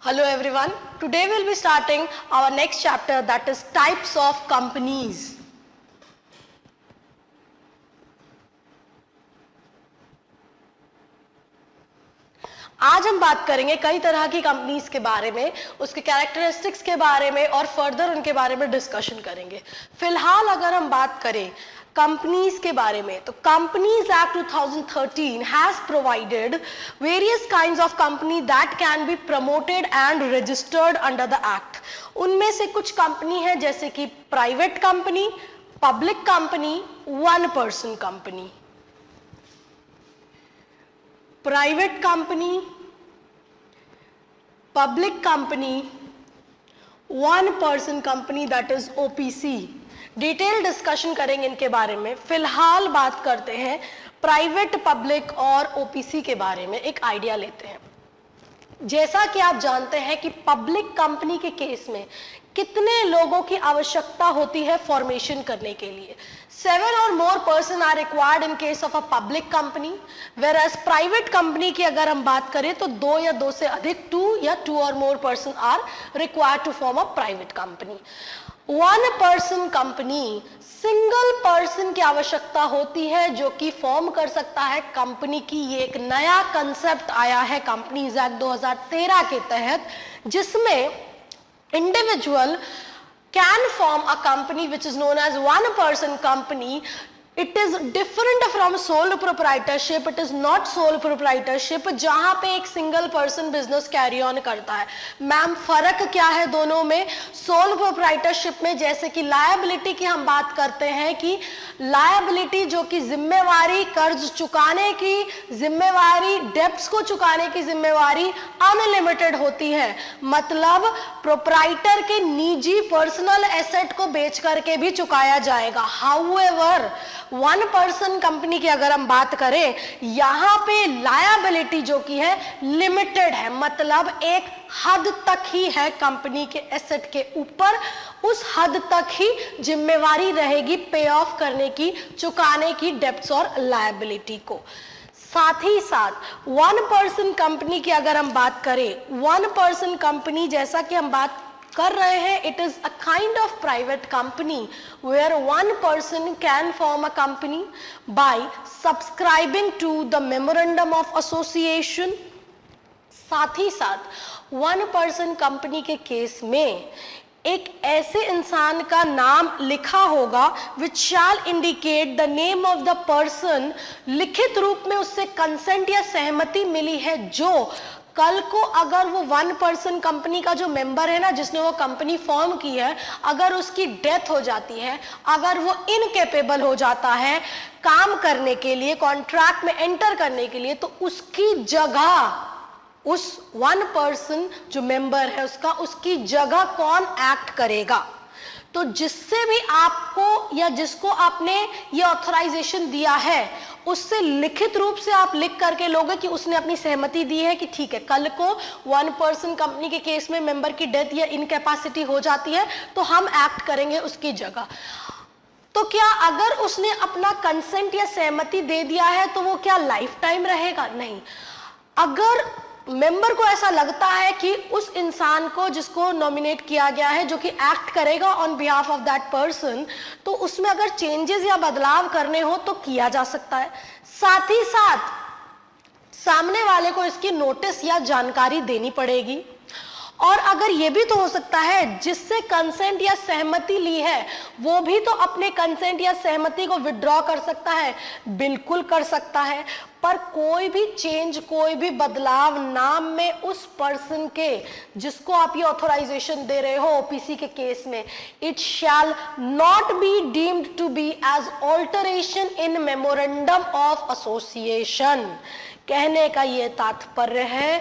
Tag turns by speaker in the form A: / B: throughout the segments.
A: Hello everyone. Today we'll be starting our next chapter, that is types of companies. आज हम बात करेंगे कई तरह की कंपनीज के बारे में, उसके कैरेक्टरिस्टिक्स के बारे में और फर्दर उनके बारे में डिस्कशन करेंगे। फिलहाल अगर हम बात करें कंपनीज के बारे में, तो companies act 2013 has provided various kinds of company that can be promoted and registered under the act. उनमें से कुछ कंपनी है जैसे कि private company, public company, one person company. Private company, public company, one person company that is OPC. Detail discussion करेंगे इनके बारे में। फिलहाल बात करते हैं प्राइवेट, पब्लिक और ओपीसी के बारे में, एक आइडिया लेते हैं। जैसा कि आप जानते हैं कि पब्लिक कंपनी के केस में कितने लोगों की आवश्यकता होती है फॉर्मेशन करने के लिए। 7 or more person are required in case of a public company, whereas private company की अगर हम बात करें तो 2 या 2 से अधिक, 2 या 2 or more person are required to form a private company. One person company single person की आवश्यकता होती है जो कि फॉर्म कर सकता है कंपनी की। ये एक नया कंसेप्ट आया है कंपनीज एक्ट 2013 के तहत, जिसमें individual can form a company which is known as one person company. It is different from sole proprietorship. It is not sole proprietorship जहां पे एक single person business carry on करता है। मैम फर्क क्या है दोनों में? सोल प्रोप्राइटरशिप में जैसे कि लायबिलिटी की हम बात करते हैं कि लायबिलिटी जो कि जिम्मेवारी, कर्ज चुकाने की जिम्मेवारी, डेब्ट्स को चुकाने की जिम्मेवारी अनलिमिटेड होती है। मतलब प्रोप्राइटर के निजी पर्सनल एसेट को बेच करके भी चुकाया जाएगा। हाउएवर वन पर्सन कंपनी की अगर हम बात करें, यहां पे लायबिलिटी जो कि है लिमिटेड है, मतलब एक हद तक ही है कंपनी के एसेट के ऊपर, उस हद तक ही जिम्मेवारी रहेगी पे ऑफ करने की, चुकाने की डेब्ट्स और लायबिलिटी को। साथ ही साथ वन पर्सन कंपनी की अगर हम बात करें, वन पर्सन कंपनी जैसा कि हम बात कर रहे हैं, it is a kind of private company where one person can form a company by subscribing to the memorandum of association. साथ ही साथ वन पर्सन कंपनी के केस में एक ऐसे इंसान का नाम लिखा होगा which shall indicate the name of the person, लिखित रूप में उससे कंसेंट या सहमति मिली है, जो कल को अगर वो वन पर्सन कंपनी का जो मेंबर है ना, जिसने वो कंपनी फॉर्म की है, अगर उसकी डेथ हो जाती है, अगर वो इनकेपेबल हो जाता है काम करने के लिए, कॉन्ट्रैक्ट में एंटर करने के लिए, तो उसकी जगह उस वन पर्सन जो मेंबर है उसकी जगह कौन एक्ट करेगा। तो जिससे भी आपको या जिसको आपने ये ऑथराइजेशन दिया है, उससे लिखित रूप से आप लिख करके लोगे कि उसने अपनी सहमति दी है कि ठीक है, कल को वन पर्सन कंपनी के केस में मेंबर की डेथ या इनकैपेसिटी हो जाती है तो हम एक्ट करेंगे उसकी जगह। तो क्या अगर उसने अपना कंसेंट या सहमति दे दिया है तो वो क्या लाइफ टाइम रहेगा? नहीं। अगर मेंबर को ऐसा लगता है कि उस इंसान को जिसको नॉमिनेट किया गया है, जो कि एक्ट करेगा on behalf of that person, तो उसमें अगर चेंजेस या बदलाव करने हो तो किया जा सकता है। साथ ही साथ सामने वाले को इसकी नोटिस या जानकारी देनी पड़ेगी। और अगर ये भी तो हो सकता है जिससे कंसेंट या सहमति ली है वो भी तो अपने कंसेंट या सहमति को विड्रॉ कर सकता है। बिल्कुल कर सकता है, पर कोई भी चेंज, कोई भी बदलाव नाम में उस पर्सन के जिसको आप ये ऑथराइजेशन दे रहे हो ओपीसी के केस में, it shall not be deemed to be as alteration in memorandum of association. कहने का ये तात्पर्य है,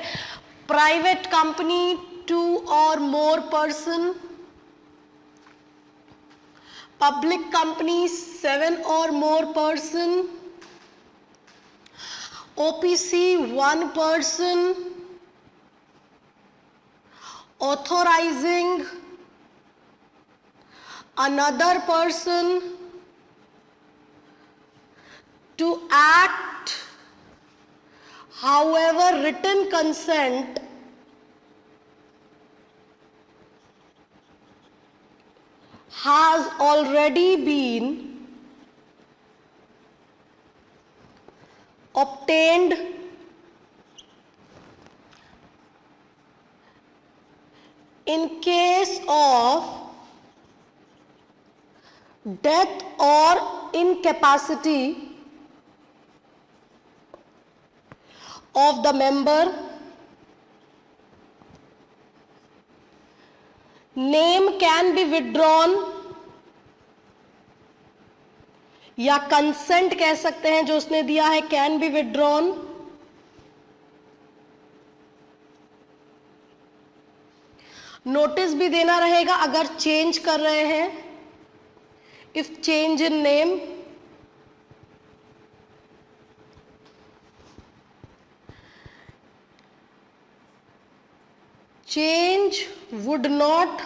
A: private company 2 or more person, public company 7 or more person, OPC 1 person, authorizing another person to act, however written consent has already been obtained in case of death or incapacity of the member, name can be withdrawn, या consent कह सकते हैं जो उसने दिया है, can be withdrawn, notice भी देना रहेगा अगर चेंज कर रहे हैं, if change in name, change would not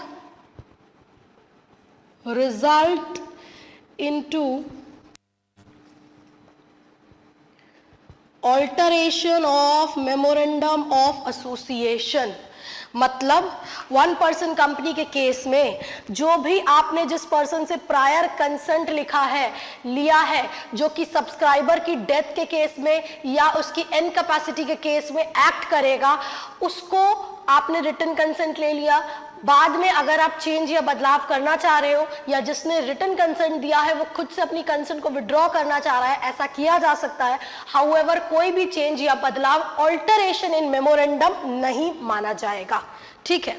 A: result into alteration of memorandum of association। मतलब 1 पर्सन कंपनी के केस में जो भी आपने जिस पर्सन से प्रायर कंसेंट लिखा है, लिया है, जो कि सब्सक्राइबर की डेथ के केस में या उसकी इनकैपेसिटी के केस में एक्ट करेगा, उसको आपने रिटन कंसेंट ले लिया। बाद में अगर आप चेंज या बदलाव करना चाह रहे हो या जिसने रिटन कंसेंट दिया है वो खुद से अपनी कंसेंट को विड्रॉ करना चाह रहा है, ऐसा किया जा सकता है। हाउएवर कोई भी चेंज या बदलाव ऑल्टरेशन इन मेमोरेंडम नहीं माना जाएगा। ठीक है,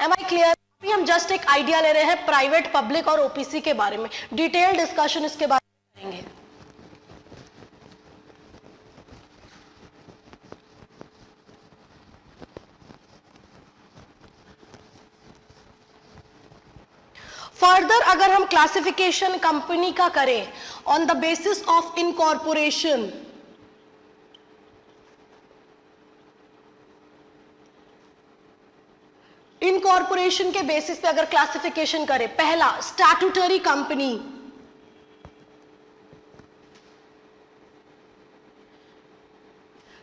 A: एम आई क्लियर? अभी हम जस्ट एक आइडिया ले रहे हैं प्राइवेट, पब्लिक और ओपीसी के बारे में, डिटेल डिस्कशन इसके बारे में करेंगे। फर्दर अगर हम क्लासिफिकेशन कंपनी का करें on the basis of incorporation, incorporation के बेसिस पे अगर क्लासिफिकेशन करें, पहला स्टैट्यूटरी कंपनी,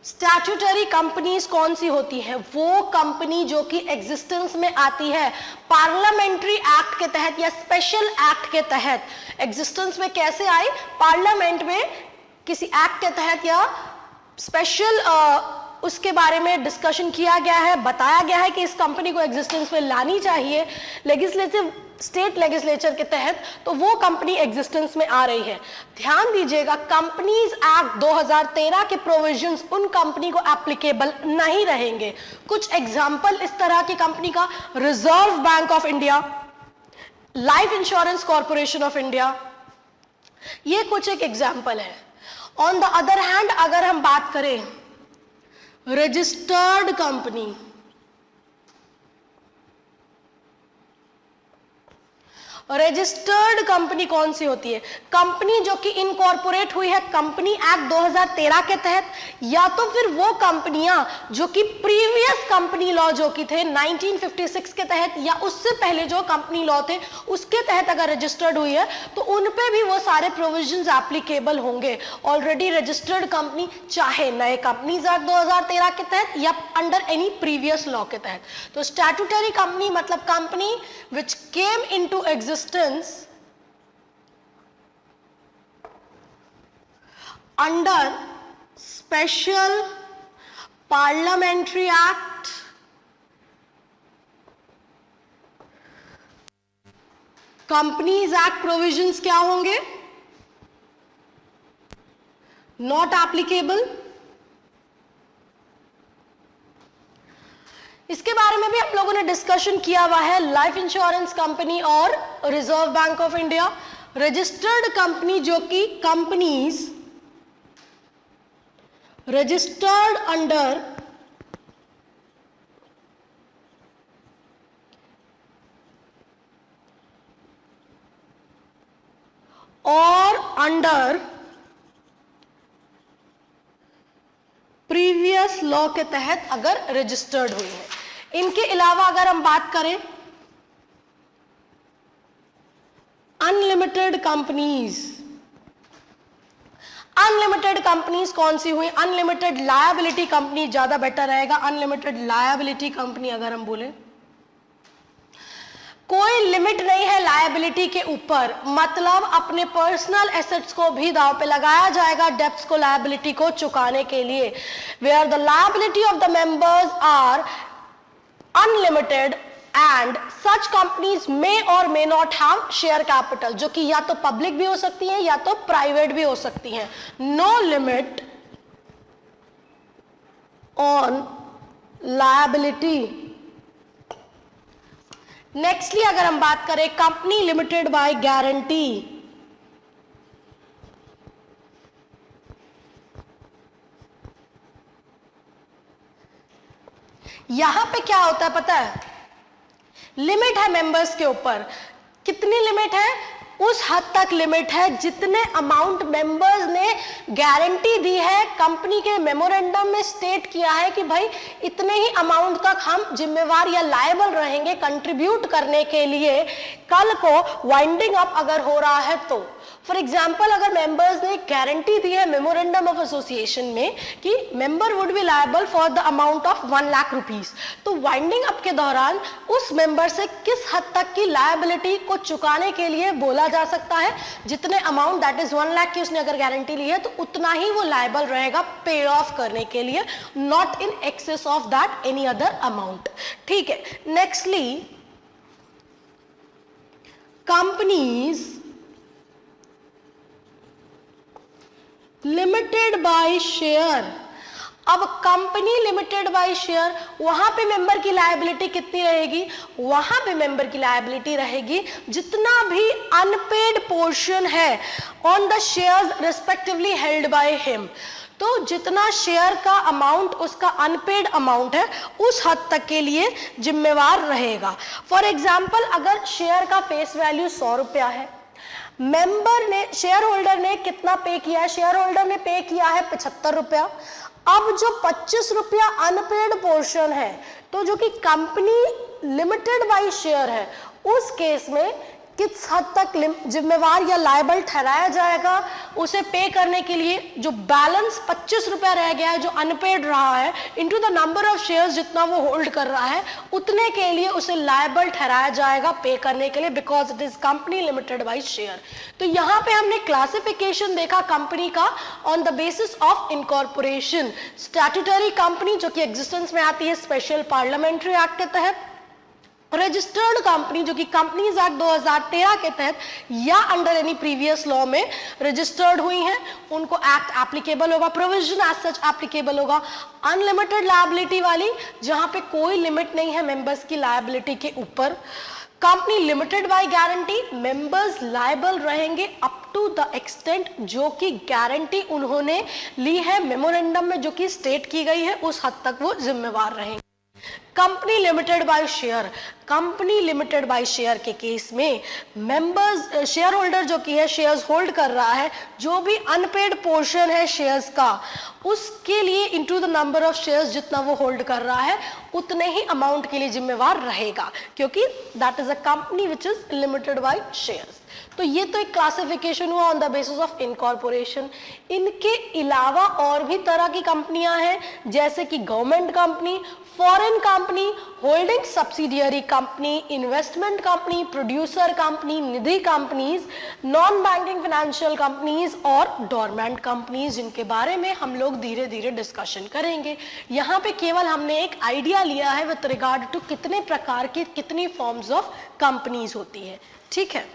A: स्टैट्यूटरी कंपनीज कौन सी होती है? वो कंपनी जो कि एग्जिस्टेंस में आती है पार्लियामेंट्री एक्ट के तहत या स्पेशल एक्ट के तहत। एग्जिस्टेंस में कैसे आई? पार्लियामेंट में किसी एक्ट के तहत या स्पेशल उसके बारे में डिस्कशन किया गया है, बताया गया है कि इस कंपनी को एग्जिस्टेंस में लानी चाहिए लेजिस्लेटिव स्टेट लेजिस्लेचर के तहत, तो वो कंपनी एग्जिस्टेंस में आ रही है। ध्यान दीजिएगा, कंपनीज एक्ट 2013 के प्रोविजंस उन कंपनी को एप्लीकेबल नहीं रहेंगे। कुछ एग्जांपल इस तरह की कंपनी का, reserve bank of India, life insurance corporation of India, ये कुछ एक एग्जांपल है। ऑन द अदर हैंड अगर हम बात करें रजिस्टर्ड कंपनी, रजिस्टर्ड कंपनी कौन सी होती है? कंपनी जो कि इनकॉर्पोरेट हुई है कंपनी एक्ट 2013 के तहत, या तो फिर वो कंपनियां जो कि प्रीवियस कंपनी लॉ जो कि थे 1956 के तहत या उससे पहले जो कंपनी लॉ थे उसके तहत अगर रजिस्टर्ड हुई है तो उन पे भी वो सारे प्रोविजंस एप्लीकेबल होंगे। ऑलरेडी रजिस्टर्ड कंपनी चाहे नए कंपनीज एक्ट 2013 के तहत या अंडर एनी प्रीवियस लॉ के तहत। तो स्टैट्यूटरी कंपनी मतलब company which came into existence under special parliamentary act companies act provisions क्या होंगे? Not applicable. इसके बारे में भी हम लोगों ने डिस्कशन किया हुआ है, लाइफ इंश्योरेंस कंपनी और reserve bank of India. Registered company जो कि कंपनीज रजिस्टर्ड अंडर और अंडर प्रीवियस लॉ के तहत अगर रजिस्टर्ड हुई है। इनके अलावा अगर हम बात करें अनलिमिटेड कंपनीज, अनलिमिटेड कंपनीज कौन सी हुई? अनलिमिटेड लायबिलिटी कंपनी ज्यादा बेटर रहेगा। अनलिमिटेड लायबिलिटी कंपनी अगर हम बोले, कोई लिमिट नहीं है लायबिलिटी के ऊपर, मतलब अपने पर्सनल एसेट्स को भी दांव पे लगाया जाएगा डेब्ट्स को, लायबिलिटी को चुकाने के लिए। Where the liability of the members are unlimited and such companies may और may not have share capital, जो कि या तो पब्लिक भी हो सकती हैं या तो प्राइवेट भी हो सकती हैं। No limit on liability. Nextly अगर हम बात करें कंपनी लिमिटेड बाय गारंटी, यहां पे क्या होता है पता है, लिमिट है मेंबर्स के ऊपर। कितनी लिमिट है? उस हद तक लिमिट है जितने अमाउंट मेंबर्स ने गारंटी दी है, कंपनी के मेमोरेंडम में स्टेट किया है कि भाई इतने ही अमाउंट तक हम जिम्मेवार या लायबल रहेंगे कंट्रीब्यूट करने के लिए, कल को वाइंडिंग अप अगर हो रहा है तो। फॉर एग्जाम्पल अगर मेंबर्स ने गारंटी दी है मेमोरेंडम ऑफ एसोसिएशन में कि member would be liable for the amount of 1 lakh rupees, तो वाइंडिंग अप के दौरान उस मेंबर से किस हद तक की लायबिलिटी को चुकाने के लिए बोला जा सकता है, जितने अमाउंट दैट इज 1 लाख की उसने अगर गारंटी ली है तो उतना ही वो लायबल रहेगा पे ऑफ करने के लिए, not in excess of that any other amount. ठीक है। Nextly companies limited by share. अब कंपनी लिमिटेड बाय शेयर, वहां पे मेंबर की लायबिलिटी कितनी रहेगी? वहां पे मेंबर की लायबिलिटी रहेगी जितना भी अनपेड पोर्शन है on the shares respectively held by him, तो जितना शेयर का अमाउंट उसका अनपेड अमाउंट है उस हद तक के लिए जिम्मेवार रहेगा। फॉर एग्जाम्पल अगर शेयर का फेस वैल्यू 100 रुपया है, मेंबर ने, शेयर होल्डर ने कितना पे किया है? शेयर होल्डर ने पे किया है 75 रुपया। अब जो 25 रुपया अनपेड पोर्शन है, तो जो कि कंपनी लिमिटेड बाय शेयर है, उस केस में किस हद तक जिम्मेवार या लायबल ठहराया जाएगा उसे पे करने के लिए? जो बैलेंस 25 रुपया रह गया है जो अनपेड रहा है, into the number of shares जितना वो होल्ड कर रहा है, उतने के लिए उसे लायबल ठहराया जाएगा पे करने के लिए, because it is company limited by share. तो यहाँ पे हमने क्लासिफिकेशन देखा कंपनी का on the basis of incorporation. Statutory company जो कि एग्जिस्टेंस में आती है स्पेशल पार्लियामेंट्री एक्ट के तहत, रजिस्टर्ड कंपनी जो कि कंपनीज एक्ट 2013 के तहत या अंडर एनी प्रीवियस लॉ में रजिस्टर्ड हुई हैं, उनको एक्ट एप्लीकेबल होगा, प्रोविजन एज सच एप्लीकेबल होगा। अनलिमिटेड लायबिलिटी वाली, जहां पे कोई लिमिट नहीं है मेंबर्स की लायबिलिटी के ऊपर। Company limited by guarantee, members liable रहेंगे अप टू द एक्सटेंट जो कि गारंटी उन्होंने ली है मेमोरेंडम में जो कि स्टेट की गई है, उस हद तक वो जिम्मेवार रहेंगे। Company limited by share, company limited by share के केस में मेंबर्स, शेयर होल्डर जो कि है शेयर्स होल्ड कर रहा है, जो भी अनपेड पोर्शन है शेयर्स का, उसके लिए into the number of shares जितना वो होल्ड कर रहा है उतने ही अमाउंट के लिए जिम्मेवार रहेगा, क्योंकि that is a company which is limited by shares. तो ये तो एक क्लासिफिकेशन हुआ on the basis of incorporation. इनके अलावा और भी तरह की कंपनियां हैं, जैसे कि government company, foreign company, holding subsidiary company, investment company, producer company, Nidhi companies, non banking financial companies और डोरमेंट कंपनीज, जिनके बारे में हम लोग धीरे धीरे डिस्कशन करेंगे। यहाँ पे केवल हमने एक आइडिया लिया है विथ रिगार्ड टू कितने प्रकार की, कितनी फॉर्म्स ऑफ कंपनीज होती है। ठीक है।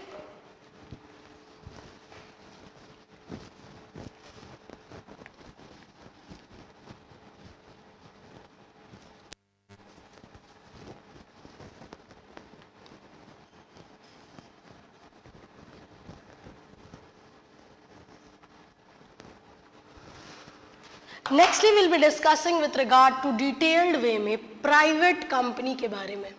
A: Nextly will be discussing with regard to detailed way में प्राइवेट कंपनी के बारे में।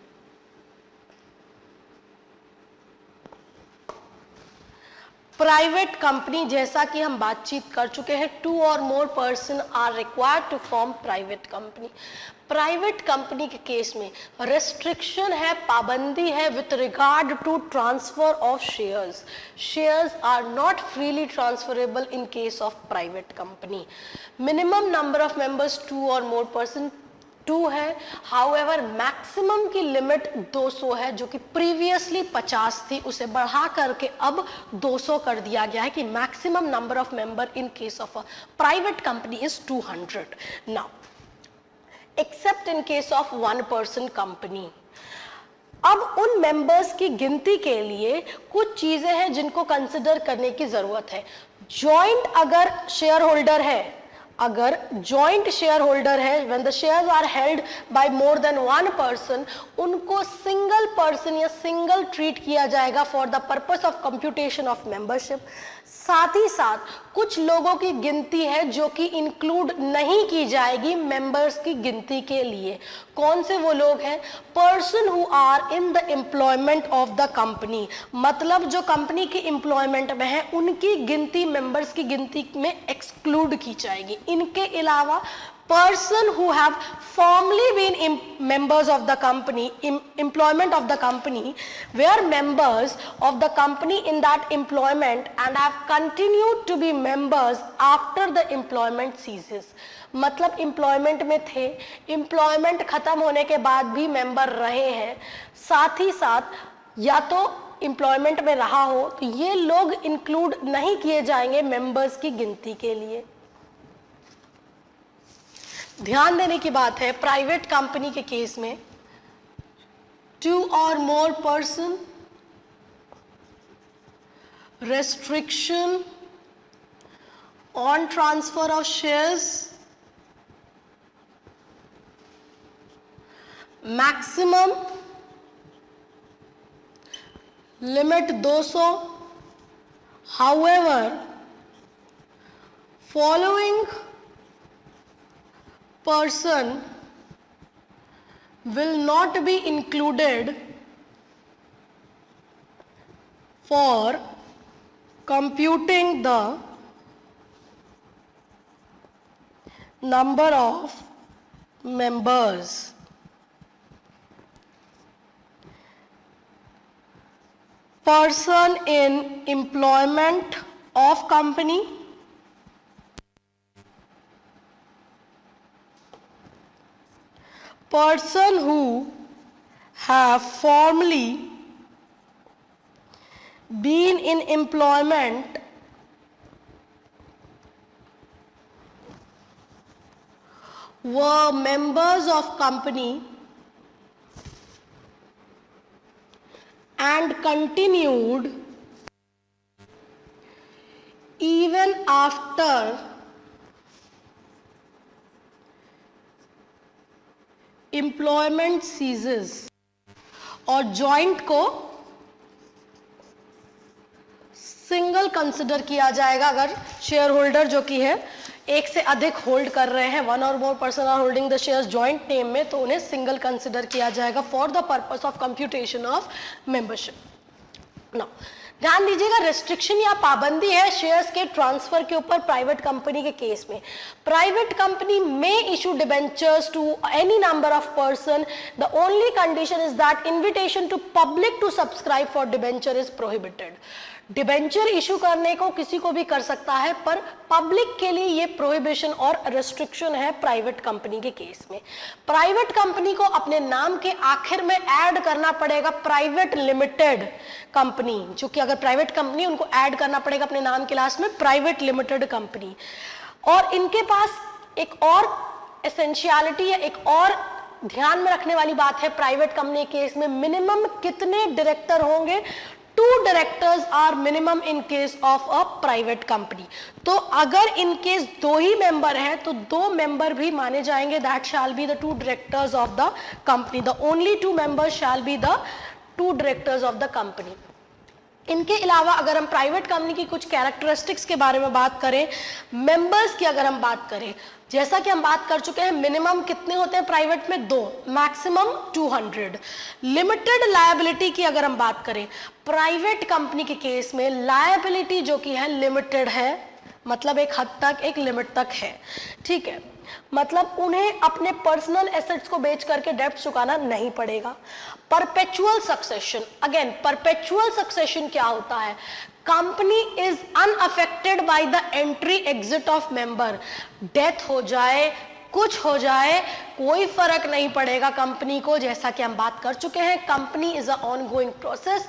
A: प्राइवेट कंपनी, जैसा कि हम बातचीत कर चुके हैं, 2 और more person are required to form private company. Private company के केस में रेस्ट्रिक्शन है, पाबंदी है with regard to transfer of shares. Shares are not freely transferable in case of private company. Minimum number of members 2 और more person 2 है। However maximum की limit 200 है, जो कि प्रीवियसली 50 थी, उसे बढ़ा करके अब 200 कर दिया गया है कि maximum number of member in case of a private company is 200। Now accept in case of 1 person company, अब उन मेंबर्स की गिनती के लिए कुछ चीजें हैं जिनको कंसिडर करने की जरूरत है। जॉइंट अगर शेयर होल्डर है, अगर जॉइंट शेयर होल्डर है, when the shares are held by more than 1 person, उनको सिंगल पर्सन या सिंगल ट्रीट किया जाएगा for the purpose of computation of membership. साथ ही साथ कुछ लोगों की गिनती है जो कि इंक्लूड नहीं की जाएगी मेंबर्स की गिनती के लिए। कौन से वो लोग हैं? Person who are in the employment of the company, मतलब जो कंपनी की एम्प्लॉयमेंट में है उनकी गिनती मेंबर्स की गिनती में एक्सक्लूड की जाएगी। इनके अलावा person who have formerly been members of the company, employment of the company, were members of the company in that employment and have continued to be members after the employment ceases. मतलब employment में थे, employment खत्म होने के बाद भी member रहे हैं, साथ ही साथ या तो एम्प्लॉयमेंट में रहा हो, तो ये लोग इंक्लूड नहीं किए जाएंगे मेंबर्स की गिनती के लिए। ध्यान देने की बात है, प्राइवेट कंपनी के केस में 2 or more person, restriction on transfer of shares, maximum limit 200, however following person will not be included for computing the number of members. Person in employment of company, person who have formerly been in employment were members of company and continued even after employment ceases. और joint को single consider किया जाएगा अगर share holder जो कि है एक से अधिक होल्ड कर रहे हैं, 1 or more person are holding the shares joint name में, तो उन्हें सिंगल कंसिडर किया जाएगा for the purpose of computation of membership. Now ध्यान दीजिएगा, रेस्ट्रिक्शन या पाबंदी है शेयर्स के ट्रांसफर के ऊपर प्राइवेट कंपनी के केस में। प्राइवेट कंपनी में issue debentures to any number of person, the only condition is that invitation to public to subscribe for debenture is prohibited. Debenture issue करने को किसी को भी कर सकता है, पर पब्लिक के लिए ये प्रोहिबिशन और रेस्ट्रिक्शन है प्राइवेट कंपनी के केस में। प्राइवेट कंपनी को अपने नाम के आखिर में ऐड करना पड़ेगा प्राइवेट लिमिटेड कंपनी, जो कि अगर प्राइवेट कंपनी उनको ऐड करना पड़ेगा अपने नाम के लास्ट में प्राइवेट लिमिटेड कंपनी। और इनके पास एक और एसेंशियलिटी या एक और ध्यान में रखने वाली बात है, प्राइवेट कंपनी केस में मिनिमम कितने डायरेक्टर होंगे? 2 directors are minimum in case of a private company। तो अगर इन केस 2 ही मेंबर हैं तो 2 मेंबर भी माने जाएंगे, that shall be the 2 directors of the company, the only 2 members shall be the 2 directors of the company। इनके अलावा अगर हम प्राइवेट कंपनी की कुछ कैरेक्टरिस्टिक्स के बारे में बात करें, मेंबर्स की अगर हम बात करें, जैसा कि हम बात कर चुके हैं, मिनिमम कितने होते हैं प्राइवेट में? 2, मैक्सिमम 200। लिमिटेड लायबिलिटी की अगर हम बात करें, प्राइवेट कंपनी के केस में लायबिलिटी जो कि है लिमिटेड है, मतलब एक हद तक, एक लिमिट तक है, ठीक है। मतलब उन्हें अपने पर्सनल एसेट्स को बेच करके डेब्ट चुकाना नहीं पड़ेगा। Perpetual succession, again perpetual succession क्या होता है? Company is unaffected by the entry exit of member. Death हो जाए, कुछ हो जाए कोई फर्क नहीं पड़ेगा कंपनी को, जैसा कि हम बात कर चुके हैं, company is a ongoing process,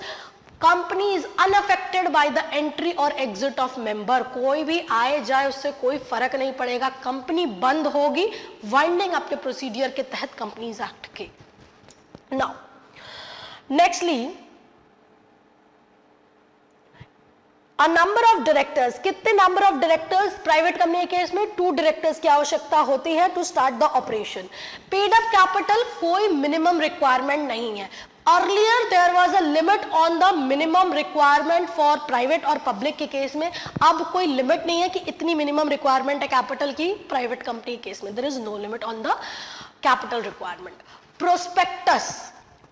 A: company is unaffected by the entry और एग्जिट ऑफ मेंबर, कोई भी आए जाए उससे कोई फर्क नहीं पड़ेगा, कंपनी बंद होगी वाइंडिंग अप के प्रोसीडियर के तहत कंपनीज एक्ट के। Now nextly a number of directors, कितने number of directors private company के केस में 2 डायरेक्टर्स की आवश्यकता होती है to start the operation. Paid up capital कोई मिनिमम रिक्वायरमेंट नहीं है। Earlier there was a limit on the minimum requirement for private और public के केस में, अब कोई लिमिट नहीं है कि इतनी मिनिमम रिक्वायरमेंट है कैपिटल की प्राइवेट कंपनी के केस में, there is no limit on the capital requirement। Prospectus,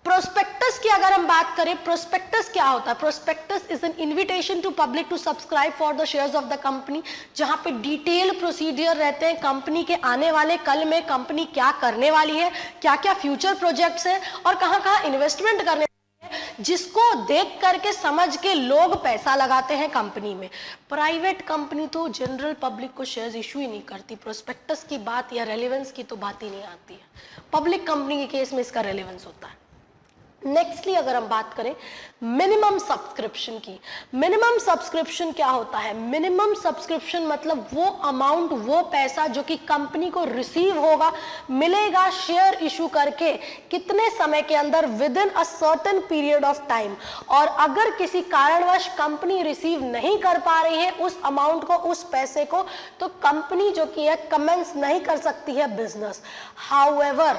A: prospectus की अगर हम बात करें, प्रोस्पेक्टस क्या होता है? Prospectus is an invitation to public to subscribe for the shares of the company, जहां पे डिटेल प्रोसीडियर रहते हैं कंपनी के आने वाले कल में कंपनी क्या करने वाली है, क्या क्या फ्यूचर प्रोजेक्ट्स हैं और कहां कहां इन्वेस्टमेंट करने वाली है, जिसको देख करके समझ के लोग पैसा लगाते हैं कंपनी में। प्राइवेट कंपनी तो जनरल पब्लिक को शेयर्स इशू ही नहीं करती, प्रोस्पेक्टस की बात या रेलेवेंस की तो बात ही नहीं आती है। पब्लिक कंपनी के केस में इसका रेलेवेंस होता है। नेक्स्टली अगर हम बात करें मिनिमम सब्सक्रिप्शन की, मिनिमम सब्सक्रिप्शन क्या होता है? मिनिमम सब्सक्रिप्शन मतलब वो अमाउंट, वो पैसा जो कि कंपनी को रिसीव होगा, मिलेगा शेयर इशू करके कितने समय के अंदर, with in a certain period of time, और अगर किसी कारणवश कंपनी रिसीव नहीं कर पा रही है उस अमाउंट को, उस पैसे को, तो कंपनी जो कि है कमेंस नहीं कर सकती है बिजनेस। हाउएवर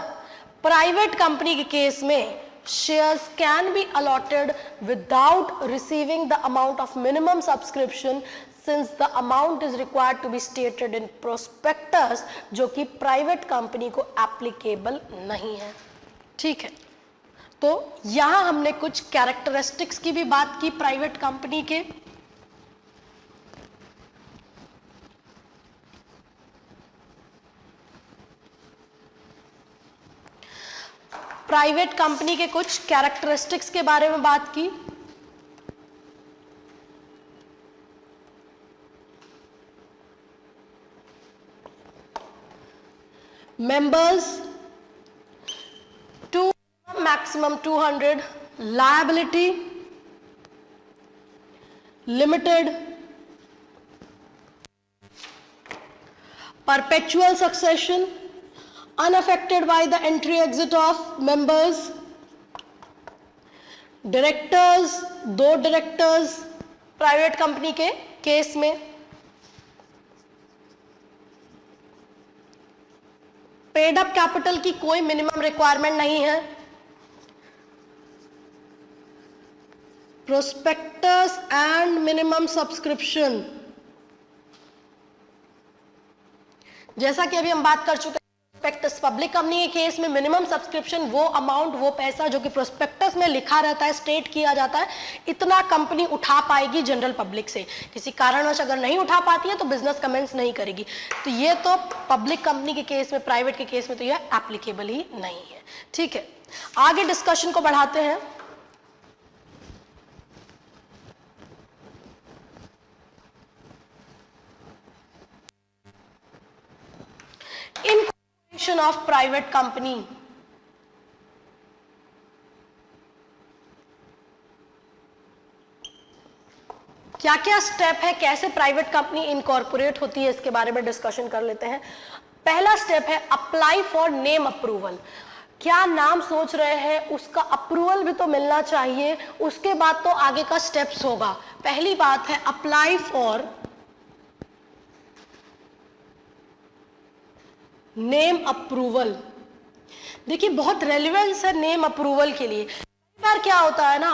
A: प्राइवेट कंपनी के केस में shares can be allotted without receiving the amount of minimum subscription, since the amount is required to be stated in prospectus, जो कि प्राइवेट कंपनी को एप्लीकेबल नहीं है। ठीक है, तो यहां हमने कुछ कैरेक्टरिस्टिक्स की भी बात की प्राइवेट कंपनी के। प्राइवेट कंपनी के कुछ कैरेक्टरिस्टिक्स के बारे में बात की। Members to maximum 200, liability limited, perpetual succession, unaffected by the entry exit of members, directors 2 directors private company के केस में, पेड अप कैपिटल की कोई मिनिमम रिक्वायरमेंट नहीं है, प्रोस्पेक्टस एंड मिनिमम सब्सक्रिप्शन, जैसा कि अभी हम बात कर चुके हैं प्रोस्पेक्टस पब्लिक कंपनी के केस में मिनिमम सब्सक्रिप्शन वो अमाउंट, वो पैसा जो कि प्रोस्पेक्टस में लिखा रहता है, स्टेट किया जाता है, इतना कंपनी उठा पाएगी जनरल पब्लिक से। किसी कारणवश अगर नहीं उठा पाती है तो बिजनेस कमेंस नहीं करेगी। तो ये तो पब्लिक कंपनी के केस में, प्राइवेट के केस में तो ये एप्लीकेबल ही नहीं है। ठीक है, आगे डिस्कशन को बढ़ाते हैं। इनकॉर्पोरेशन ऑफ प्राइवेट कंपनी, क्या क्या स्टेप है, कैसे प्राइवेट कंपनी इनकॉर्पोरेट होती है, इसके बारे में डिस्कशन कर लेते हैं। पहला स्टेप है अप्लाई फॉर नेम अप्रूवल। क्या नाम सोच रहे हैं, उसका अप्रूवल भी तो मिलना चाहिए, उसके बाद तो आगे का स्टेप्स होगा। पहली बात है अप्लाई फॉर नेम अप्रूवल। देखिए बहुत रेलेवेंस है नेम अप्रूवल के लिए। कई बार क्या होता है ना,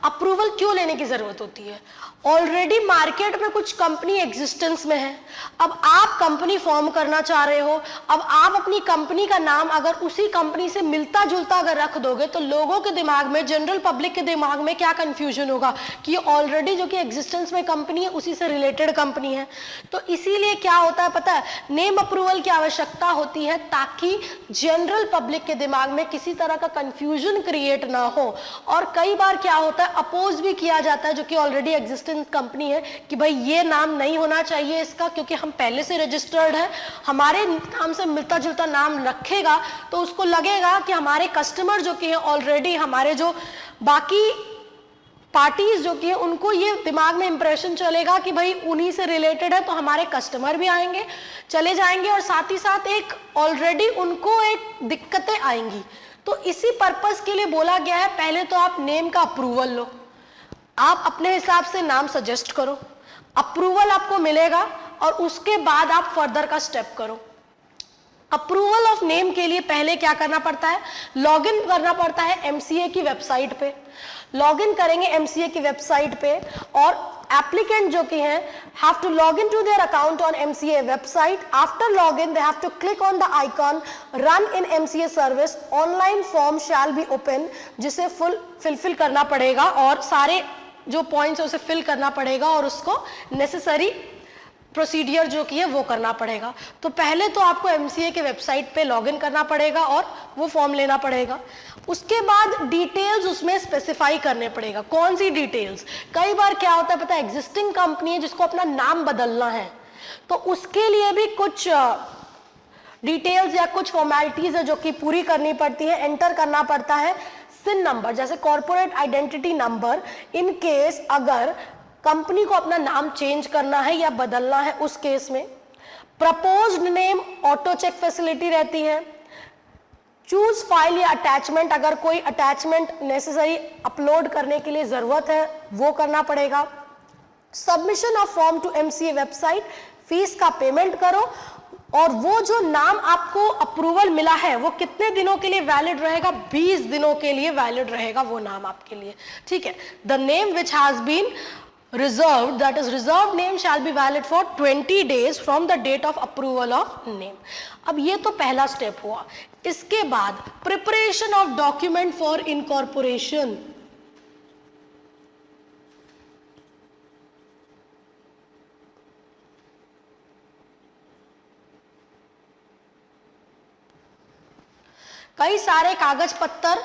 A: अप्रूवल क्यों लेने की जरूरत होती है? ऑलरेडी मार्केट में कुछ कंपनी एग्जिस्टेंस में है, अब आप कंपनी फॉर्म करना चाह रहे हो, अब आप अपनी कंपनी का नाम अगर उसी कंपनी से मिलता जुलता अगर रख दोगे तो लोगों के दिमाग में, जनरल पब्लिक के दिमाग में क्या कंफ्यूजन होगा कि ये ऑलरेडी जो कि एग्जिस्टेंस में कंपनी है उसी से रिलेटेड कंपनी है। तो इसीलिए क्या होता है पता है, नेम अप्रूवल की आवश्यकता होती है ताकि जनरल पब्लिक के दिमाग में किसी तरह का कंफ्यूजन क्रिएट ना हो। और कई बार क्या होता है, अपोज भी किया जाता है जो कि ऑलरेडी एग्जिस्टेंस इंस्टेंस कंपनी है कि भाई ये नाम नहीं होना चाहिए इसका, क्योंकि हम पहले से रजिस्टर्ड है, हमारे नाम से मिलता जुलता नाम रखेगा तो उसको लगेगा कि हमारे कस्टमर जो कि है ऑलरेडी, हमारे जो बाकी पार्टीज जो कि है उनको ये दिमाग में इंप्रेशन चलेगा कि भाई उन्हीं से रिलेटेड है, तो हमारे कस्टमर भी आएंगे, चले जाएंगे, और साथ ही साथ एक ऑलरेडी उनको एक दिक्कतें आएंगी। तो इसी पर्पस के लिए बोला गया है पहले तो आप नेम का अप्रूवल लो, आप अपने हिसाब से नाम सजेस्ट करो, अप्रूवल आपको मिलेगा और उसके बाद आप फर्दर का स्टेप करो। अप्रूवल ऑफ नेम के लिए पहले क्या करना पड़ता है, लॉगिन करना पड़ता है एमसीए की वेबसाइट पे। लॉगिन करेंगे एमसीए की वेबसाइट पे और एप्लीकेंट जो कि हैं have to log in to their account on MCA website. After login they have to click on the icon run in MCA service, online form shall be open, जिसे fill करना पड़ेगा और सारे जो पॉइंट्स है उसे फिल करना पड़ेगा और उसको नेसेसरी प्रोसीडियर जो कि है वो करना पड़ेगा। तो पहले तो आपको एमसीए के वेबसाइट पे लॉगिन करना पड़ेगा और वो फॉर्म लेना पड़ेगा। उसके बाद डिटेल्स उसमें स्पेसिफाई करने पड़ेगा। कौन सी डिटेल्स? कई बार क्या होता है पता है, एग्जिस्टिंग कंपनी है जिसको अपना नाम बदलना है, तो उसके लिए भी कुछ डिटेल्स या कुछ फॉर्मेलिटीज है जो कि पूरी करनी पड़ती है। एंटर करना पड़ता है सिन नंबर, जैसे corporate identity number, in case अगर कंपनी को अपना नाम चेंज करना है या बदलना है उस केस में। Proposed name auto check facility रहती है। चूज फाइल या अटैचमेंट, अगर कोई अटैचमेंट नेसेसरी अपलोड करने के लिए जरूरत है वो करना पड़ेगा। Submission of form to MCA website, fees का पेमेंट करो और वो जो नाम आपको अप्रूवल मिला है वो कितने दिनों के लिए वैलिड रहेगा? 20 दिनों के लिए वैलिड रहेगा वो नाम आपके लिए, ठीक है। The name which has been reserved, that is reserved name shall be valid for 20 days from the date of approval of name। अब ये तो पहला स्टेप हुआ। इसके बाद preparation of document for incorporation. कई सारे कागज पत्तर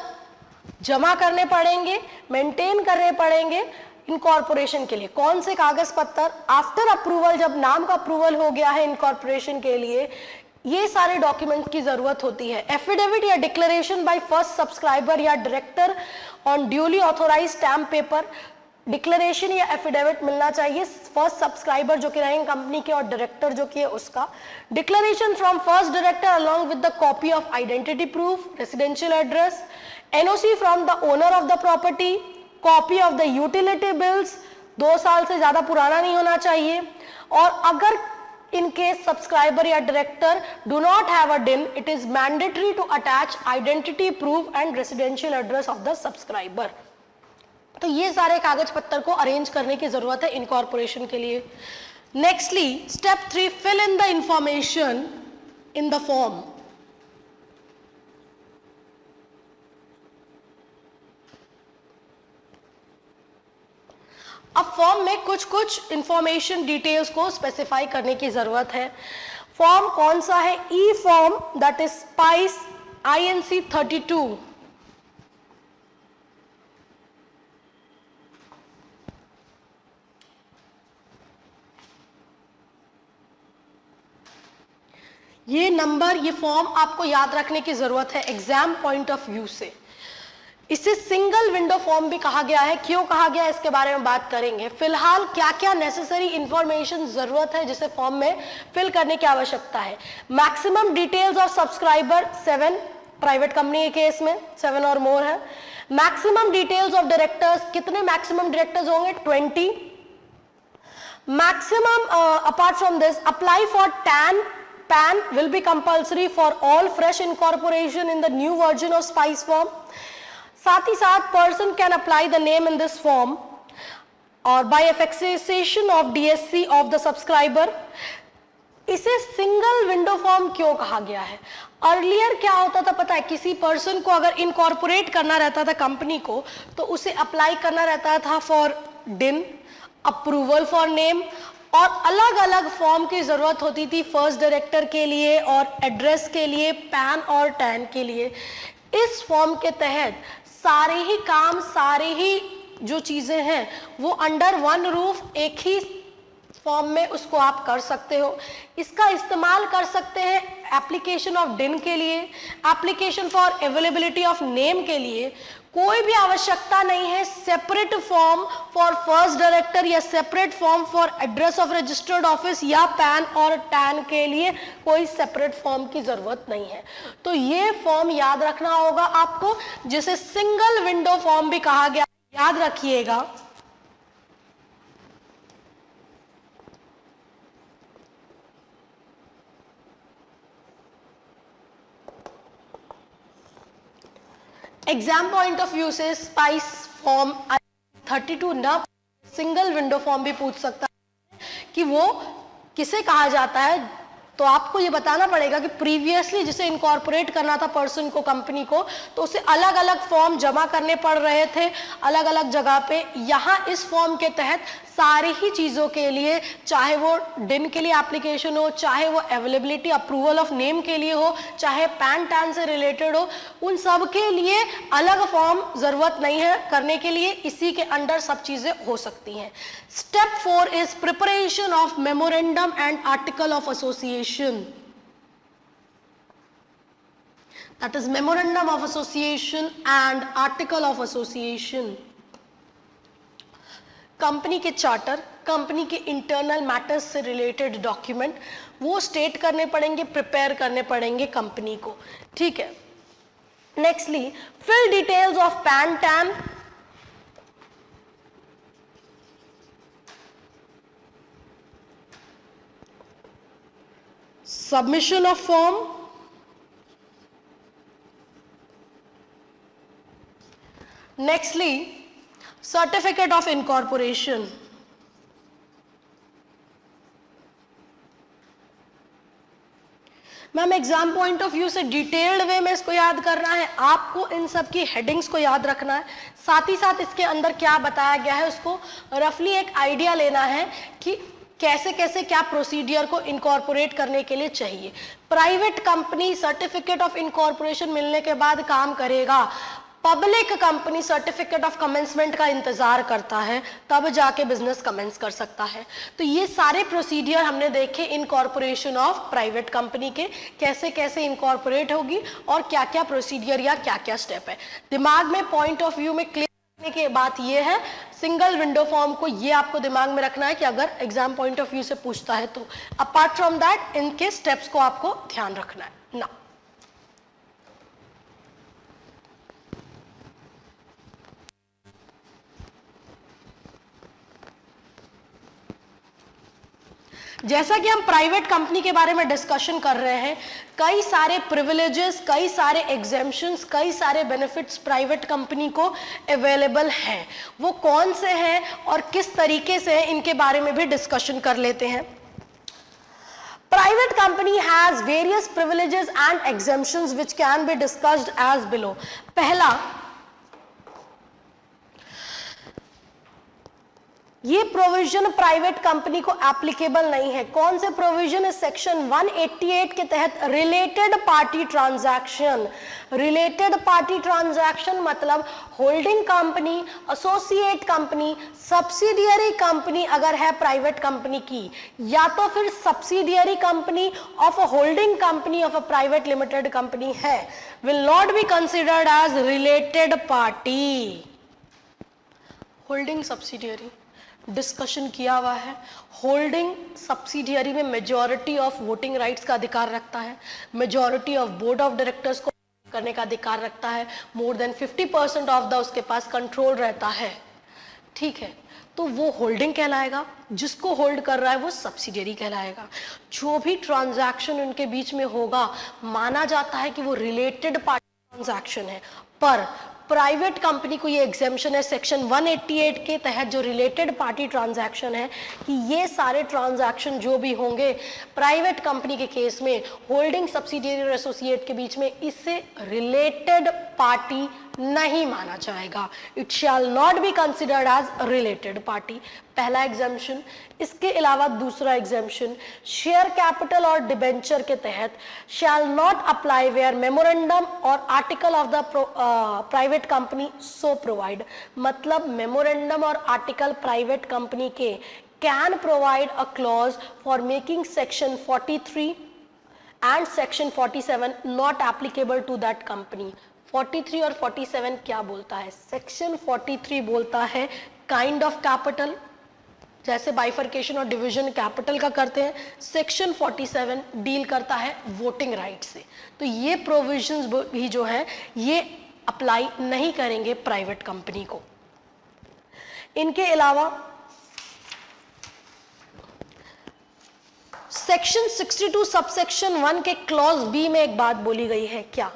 A: जमा करने पड़ेंगे, मेंटेन करने पड़ेंगे इनकॉर्पोरेशन के लिए। कौन से कागज पत्तर? आफ्टर अप्रूवल, जब नाम का अप्रूवल हो गया है इनकॉर्पोरेशन के लिए, ये सारे डॉक्यूमेंट की जरूरत होती है। एफिडेविट या डिक्लेरेशन बाय फर्स्ट सब्सक्राइबर या director on duly authorised stamp paper. Declaration या एफिडेविट मिलना चाहिए फर्स्ट सब्सक्राइबर जो कि रहेंगे कंपनी के और डायरेक्टर जो कि है उसका। Declaration from first director along with the copy of identity proof, residential address, NOC from the owner of the property, copy of the utility bills, 2 साल से ज्यादा पुराना नहीं होना चाहिए। और अगर इन केस सब्सक्राइबर या director do not have a DIN, it is mandatory to attach identity proof and residential address of the subscriber. तो ये सारे कागज पत्तर को अरेंज करने की जरूरत है इनकॉर्पोरेशन के लिए। Nextly step 3, fill in the information in the form. अब फॉर्म में कुछ इंफॉर्मेशन डिटेल्स को स्पेसिफाई करने की जरूरत है। फॉर्म कौन सा है? E form, that is SPICe INC 32। ये नंबर, ये फॉर्म आपको याद रखने की जरूरत है एग्जाम पॉइंट ऑफ व्यू से। इसे सिंगल विंडो फॉर्म भी कहा गया है। क्यों कहा गया है इसके बारे में बात करेंगे। फिलहाल क्या क्या नेसेसरी इंफॉर्मेशन जरूरत है जिसे फॉर्म में फिल करने की आवश्यकता है। Maximum details of subscriber 7, private company के केस में 7 और मोर है। मैक्सिमम डिटेल्स ऑफ डायरेक्टर्स, कितने मैक्सिमम डायरेक्टर्स होंगे? 20। Maximum apart from this, apply for PAN will be compulsory for all fresh incorporation in the new version of SPICE form। साथ ही साथ person can apply the name in this form और by affixation of DSC of the subscriber। इसे single window form क्यों कहा गया है? Earlier क्या होता था पता है, किसी पर्सन को अगर इनकॉर्पोरेट करना रहता था कंपनी को, तो उसे अप्लाई करना रहता था फॉर डिन, अप्रूवल फॉर नेम, और अलग अलग फॉर्म की जरूरत होती थी फर्स्ट डायरेक्टर के लिए और एड्रेस के लिए, पैन और टैन के लिए। इस फॉर्म के तहत सारे ही काम, सारे ही जो चीजें हैं वो अंडर वन रूफ एक ही फॉर्म में उसको आप कर सकते हो। इसका इस्तेमाल कर सकते हैं एप्लीकेशन ऑफ डिन के लिए, application for availability of name के लिए। कोई भी आवश्यकता नहीं है separate form for first director या separate form for address of registered office या पैन और टैन के लिए कोई सेपरेट फॉर्म की जरूरत नहीं है। तो ये फॉर्म याद रखना होगा आपको, जिसे सिंगल विंडो फॉर्म भी कहा गया, याद रखिएगा। एग्जाम पॉइंट ऑफ व्यू से स्पाइस फॉर्म 32 ना सिंगल विंडो फॉर्म भी पूछ सकता है कि वो किसे कहा जाता है। तो आपको ये बताना पड़ेगा कि प्रीवियसली जिसे इनकॉर्पोरेट करना था पर्सन को, कंपनी को, तो उसे अलग अलग फॉर्म जमा करने पड़ रहे थे अलग अलग जगह पे। यहाँ इस फॉर्म के तहत सारी ही चीज़ों के लिए, चाहे वो डिन के लिए एप्लीकेशन हो, चाहे वो अवेलेबिलिटी अप्रूवल ऑफ नेम के लिए हो, चाहे पैन टैन से रिलेटेड हो, उन सब के लिए अलग फॉर्म ज़रूरत नहीं है करने के लिए, इसी के अंडर सब चीज़ें हो सकती हैं। Step 4 is preparation of memorandum and article of association. That is memorandum of association and article of association. Company के चार्टर, कंपनी के इंटरनल मैटर्स से रिलेटेड डॉक्यूमेंट वो स्टेट करने पड़ेंगे, प्रिपेयर करने पड़ेंगे कंपनी को, ठीक है। Nextly fill details of PAN TAN, submission of form, nextly certificate of incorporation. Ma'am exam point of view से डिटेल्ड वे में इसको याद करना है, आपको इन सब की हेडिंग्स को याद रखना है, साथ ही साथ इसके अंदर क्या बताया गया है उसको रफली एक आइडिया लेना है कि कैसे कैसे क्या प्रोसीडियर को इनकॉर्पोरेट करने के लिए चाहिए। Private company certificate of incorporation मिलने के बाद काम करेगा, public company certificate of commencement का इंतजार करता है, तब जाके बिजनेस कमेंस कर सकता है। तो ये सारे प्रोसीडियर हमने देखे इनकॉर्पोरेशन ऑफ प्राइवेट कंपनी के, कैसे कैसे इनकॉर्पोरेट होगी और क्या क्या प्रोसीडियर या क्या क्या स्टेप है। दिमाग में पॉइंट ऑफ व्यू में क्लियर करने की बात ये है, सिंगल विंडो फॉर्म को ये आपको दिमाग में रखना है कि अगर एग्जाम पॉइंट ऑफ व्यू से पूछता है तो। अपार्ट फ्रॉम दैट इनके स्टेप्स को आपको ध्यान रखना है ना। जैसा कि हम प्राइवेट कंपनी के बारे में डिस्कशन कर रहे हैं, कई सारे प्रिविलेजेस, कई सारे एग्जेम्पशंस, कई सारे बेनिफिट्स प्राइवेट कंपनी को अवेलेबल हैं। वो कौन से हैं और किस तरीके से हैं, इनके बारे में भी डिस्कशन कर लेते हैं। Private company has various privileges and exemptions which can be discussed as below. पहला, ये प्रोविजन प्राइवेट कंपनी को एप्लीकेबल नहीं है। कौन से प्रोविजन है? सेक्शन 188 के तहत related party transaction. Related party transaction मतलब holding company, associate company, subsidiary company अगर है प्राइवेट कंपनी की, या तो फिर subsidiary company of a holding company of a private limited company है, will not be considered as related party. Holding subsidiary discussion किया हुआ है। होल्डिंग सब्सिडियरी में मेजॉरिटी ऑफ वोटिंग राइट्स का अधिकार रखता है, majority of board of directors को करने का अधिकार रखता है, मोर देन 50% ऑफ द उसके पास कंट्रोल रहता है, ठीक है। तो वो होल्डिंग कहलाएगा, जिसको होल्ड कर रहा है वो सब्सिडियरी कहलाएगा। जो भी ट्रांजैक्शन उनके बीच में होगा माना जाता है कि वो रिलेटेड पार्टी ट्रांजैक्शन है। पर प्राइवेट कंपनी को ये एग्जेम्पशन है सेक्शन 188 के तहत, जो रिलेटेड पार्टी ट्रांजैक्शन है, कि ये सारे ट्रांजैक्शन जो भी होंगे प्राइवेट कंपनी के केस में होल्डिंग सब्सिडियरी और एसोसिएट के बीच में, इससे रिलेटेड पार्टी नहीं माना जाएगा। It shall not be considered as related party, पहला एग्जाम्पशन। इसके अलावा दूसरा एग्जाम्पशन, शेयर कैपिटल और डिबेंचर के तहत shall not apply where memorandum और article of the private company so provide, मतलब मेमोरेंडम और आर्टिकल प्राइवेट कंपनी के can provide a clause for making section 43 and section 47 not applicable to that company। 43 और 47 क्या बोलता है? सेक्शन 43 बोलता है काइंड ऑफ कैपिटल, जैसे बाइफर्केशन और डिवीजन कैपिटल का करते हैं। सेक्शन 47 डील करता है वोटिंग राइट से। तो ये प्रोविजंस भी जो है ये अप्लाई नहीं करेंगे प्राइवेट कंपनी को। इनके अलावा सेक्शन 62 सबसेक्शन 1 के क्लॉज बी में एक बात बोली गई है, क्या?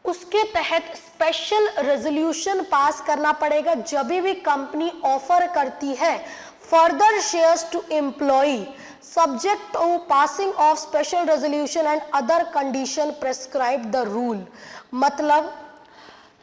A: उसके तहत स्पेशल रेजोल्यूशन पास करना पड़ेगा जब भी कंपनी ऑफर करती है further shares to employ subject to passing of special resolution and other condition prescribe the rule. मतलब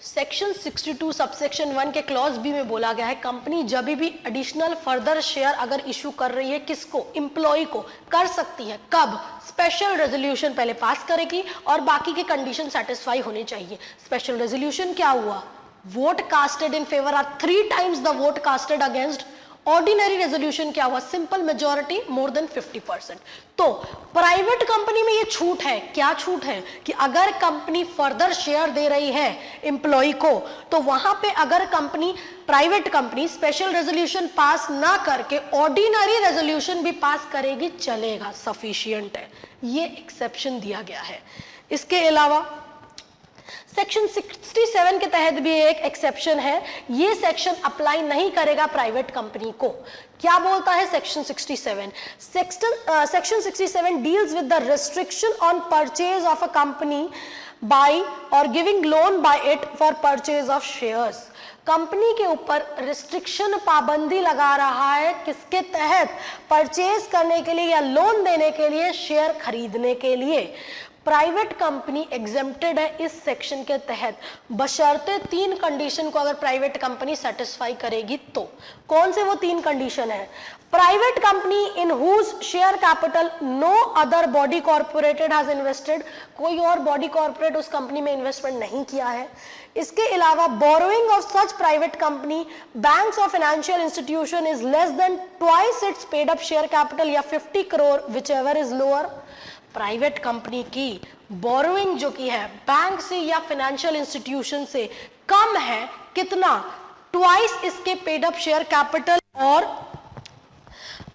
A: सेक्शन 62 सबसेक्शन 1 के क्लॉज बी में बोला गया है कंपनी जब भी एडिशनल फर्दर शेयर अगर इशू कर रही है, किसको? एम्प्लॉय को, कर सकती है। कब? स्पेशल रेजोल्यूशन पहले पास करेगी और बाकी के कंडीशन सेटिस्फाई होने चाहिए। स्पेशल रेजोल्यूशन क्या हुआ? Vote casted in favour are 3 times the vote casted against. Ordinary resolution क्या हुआ? Simple majority more than 50%। तो प्राइवेट कंपनी में ये छूट है। क्या छूट है? कि अगर कंपनी फर्दर शेयर दे रही है एम्प्लॉय को, तो वहां पे अगर company private company special resolution pass ना करके ऑर्डिनरी रेजोल्यूशन भी पास करेगी, चलेगा, सफिशिएंट है। ये एक्सेप्शन दिया गया है। इसके अलावा सेक्शन 67 के तहत भी एक एक्सेप्शन है। ये सेक्शन अप्लाई नहीं करेगा प्राइवेट कंपनी को। क्या बोलता है section 67? Section 67 deals with the restriction on purchase of a company by और giving loan by it for purchase of shares. Company के ऊपर रिस्ट्रिक्शन, पाबंदी लगा रहा है, किसके तहत? परचेज करने के लिए या लोन देने के लिए, शेयर खरीदने के लिए। प्राइवेट कंपनी एग्जेम्प्टेड है इस सेक्शन के तहत बशर्ते 3 कंडीशन को अगर प्राइवेट कंपनी सेटिस्फाई करेगी तो। कौन से वो 3 कंडीशन है? Private company in whose share capital no other body corporated has invested, कोई और बॉडी कॉर्पोरेट उस कंपनी में इन्वेस्टमेंट नहीं किया है। इसके अलावा borrowing of such private company banks और financial institution is less than twice its paid up share capital या 50 crore whichever is lower. Private company की बोरोइंग जो की है बैंक से या फाइनेंशियल इंस्टीट्यूशन से कम है, कितना? ट्वाइस इसके पेड अप शेयर कैपिटल और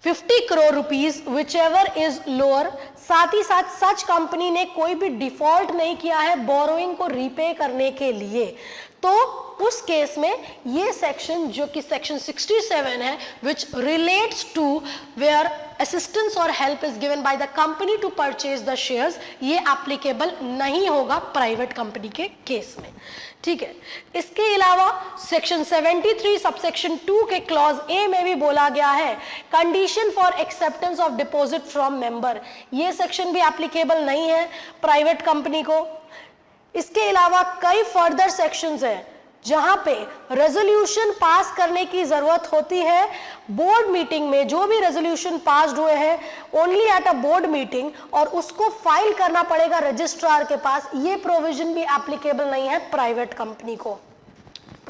A: 50 crore rupees which ever is lower. साथ ही साथ सच कंपनी ने कोई भी डिफॉल्ट नहीं किया है बोरोइंग को रीपे करने के लिए, तो उस केस में ये सेक्शन जो कि सेक्शन 67 है which relates to where assistance और help is given by the company to purchase the shares, ये एप्लीकेबल नहीं होगा प्राइवेट कंपनी के केस में। ठीक है। इसके अलावा सेक्शन 73 सबसेक्शन 2 के क्लॉज ए में भी बोला गया है condition for acceptance of deposit from member, ये सेक्शन भी एप्लीकेबल नहीं है प्राइवेट कंपनी को। इसके अलावा कई फर्दर सेक्शंस हैं जहां पे रेजोल्यूशन पास करने की जरूरत होती है बोर्ड मीटिंग में, जो भी रेजोल्यूशन पास्ड हुए हैं only at a board meeting, और उसको फाइल करना पड़ेगा रजिस्ट्रार के पास। ये प्रोविजन भी एप्लीकेबल नहीं है प्राइवेट कंपनी को।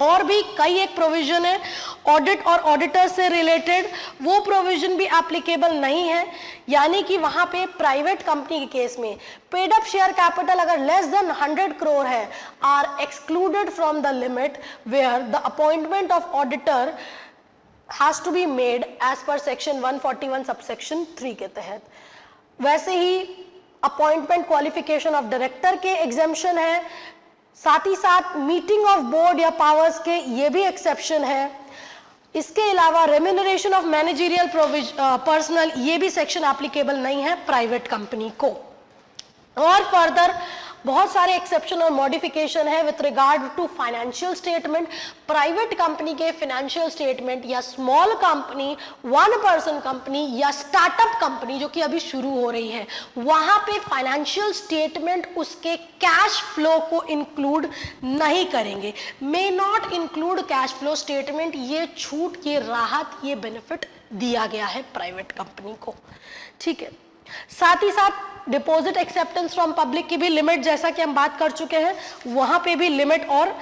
A: और भी कई एक प्रोविजन है ऑडिट और ऑडिटर से रिलेटेड, वो प्रोविजन भी एप्लीकेबल नहीं है। यानी कि वहां पे प्राइवेट कंपनी के केस में पेड अप शेयर कैपिटल अगर लेस देन 100 करोड़ है are excluded from the limit where the appointment of auditor has to be made as per section 141 subsection 3 के तहत। वैसे ही अपॉइंटमेंट क्वालिफिकेशन ऑफ डायरेक्टर के exemption है, साथ ही साथ मीटिंग ऑफ बोर्ड या पावर्स के ये भी एक्सेप्शन है। इसके अलावा रेम्यूनरेशन ऑफ मैनेजरियल पर्सनल, ये भी सेक्शन एप्लीकेबल नहीं है प्राइवेट कंपनी को। और फर्दर बहुत सारे एक्सेप्शन और मॉडिफिकेशन है with regard to financial statement. Private company के फाइनेंशियल स्टेटमेंट या small company, one person company या स्टार्टअप कंपनी जो कि अभी शुरू हो रही है, वहां पे फाइनेंशियल स्टेटमेंट उसके कैश फ्लो को इंक्लूड नहीं करेंगे, may not include cash flow statement. ये छूट, ये राहत, ये बेनिफिट दिया गया है प्राइवेट कंपनी को, ठीक है। साथ ही साथ डिपॉजिट एक्सेप्टेंस फ्रॉम पब्लिक की भी लिमिट, जैसा कि हम बात कर चुके हैं, वहां पे भी लिमिट और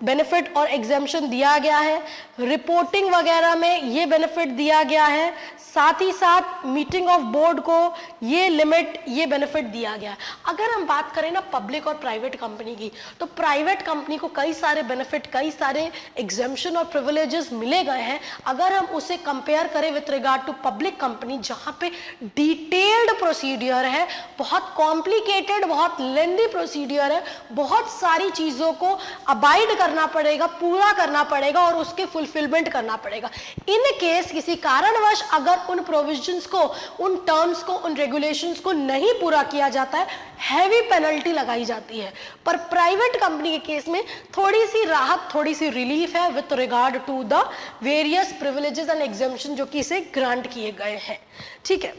A: बेनिफिट और एग्जेम्पशन दिया गया है। रिपोर्टिंग वगैरह में ये बेनिफिट दिया गया है। साथ ही साथ मीटिंग ऑफ बोर्ड को ये लिमिट, ये बेनिफिट दिया गया है। अगर हम बात करें ना पब्लिक और प्राइवेट कंपनी की, तो प्राइवेट कंपनी को कई सारे बेनिफिट, कई सारे एग्जेम्पशन और प्रिविलेजेस मिले गए हैं। अगर हम उसे कंपेयर करें with regard to public company, जहां पे डिटेल्ड प्रोसीडियर है, बहुत कॉम्प्लिकेटेड, बहुत लेंदी प्रोसीडियर है, बहुत सारी चीजों को अबाइड करना पड़ेगा, पूरा करना पड़ेगा और उसके फुलफिलमेंट करना पड़ेगा। इन केस किसी कारणवश अगर उन प्रोविजंस को, उन टर्म्स को, उन रेगुलेशंस को नहीं पूरा किया जाता है, हैवी पेनल्टी लगाई जाती है। पर प्राइवेट कंपनी के केस में थोड़ी सी राहत, थोड़ी सी रिलीफ है with regard to the various privileges and exemption जो कि इसे ग्रांट किए गए हैं, ठीक है।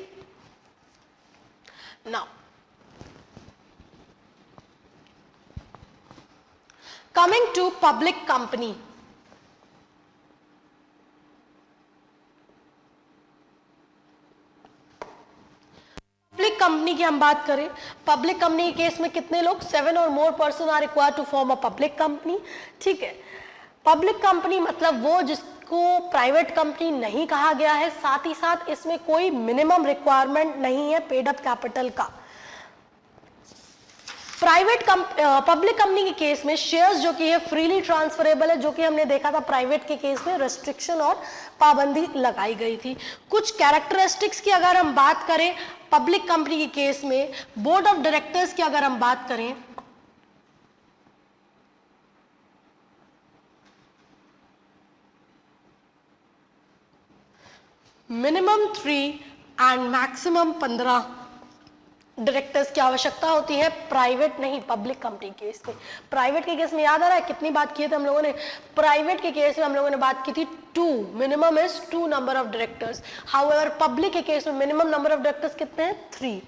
A: Now coming to public company, public company की हम बात करें, पब्लिक कंपनी के केस में कितने लोग, 7 और more person are required to form a public company, ठीक है। पब्लिक कंपनी मतलब वो जिसको प्राइवेट कंपनी नहीं कहा गया है। साथ ही साथ इसमें कोई मिनिमम रिक्वायरमेंट नहीं है पेड अप कैपिटल का। पब्लिक कंपनी के केस में शेयर्स जो कि है फ्रीली ट्रांसफरेबल है, जो कि हमने देखा था प्राइवेट के केस में रेस्ट्रिक्शन और पाबंदी लगाई गई थी। कुछ कैरेक्टरिस्टिक्स की अगर हम बात करें पब्लिक कंपनी के केस में, बोर्ड ऑफ डायरेक्टर्स की अगर हम बात करें, मिनिमम 3 एंड मैक्सिमम 15 डायरेक्टर्स की आवश्यकता होती है, प्राइवेट नहीं, पब्लिक कंपनी के केस में। प्राइवेट के केस में याद आ रहा है कितनी बात की थी हम लोगों ने, प्राइवेट के केस में हम लोगों ने बात की थी 2, minimum is 2 number of directors. However public के केस में मिनिमम नंबर ऑफ डायरेक्टर्स कितने हैं, 3।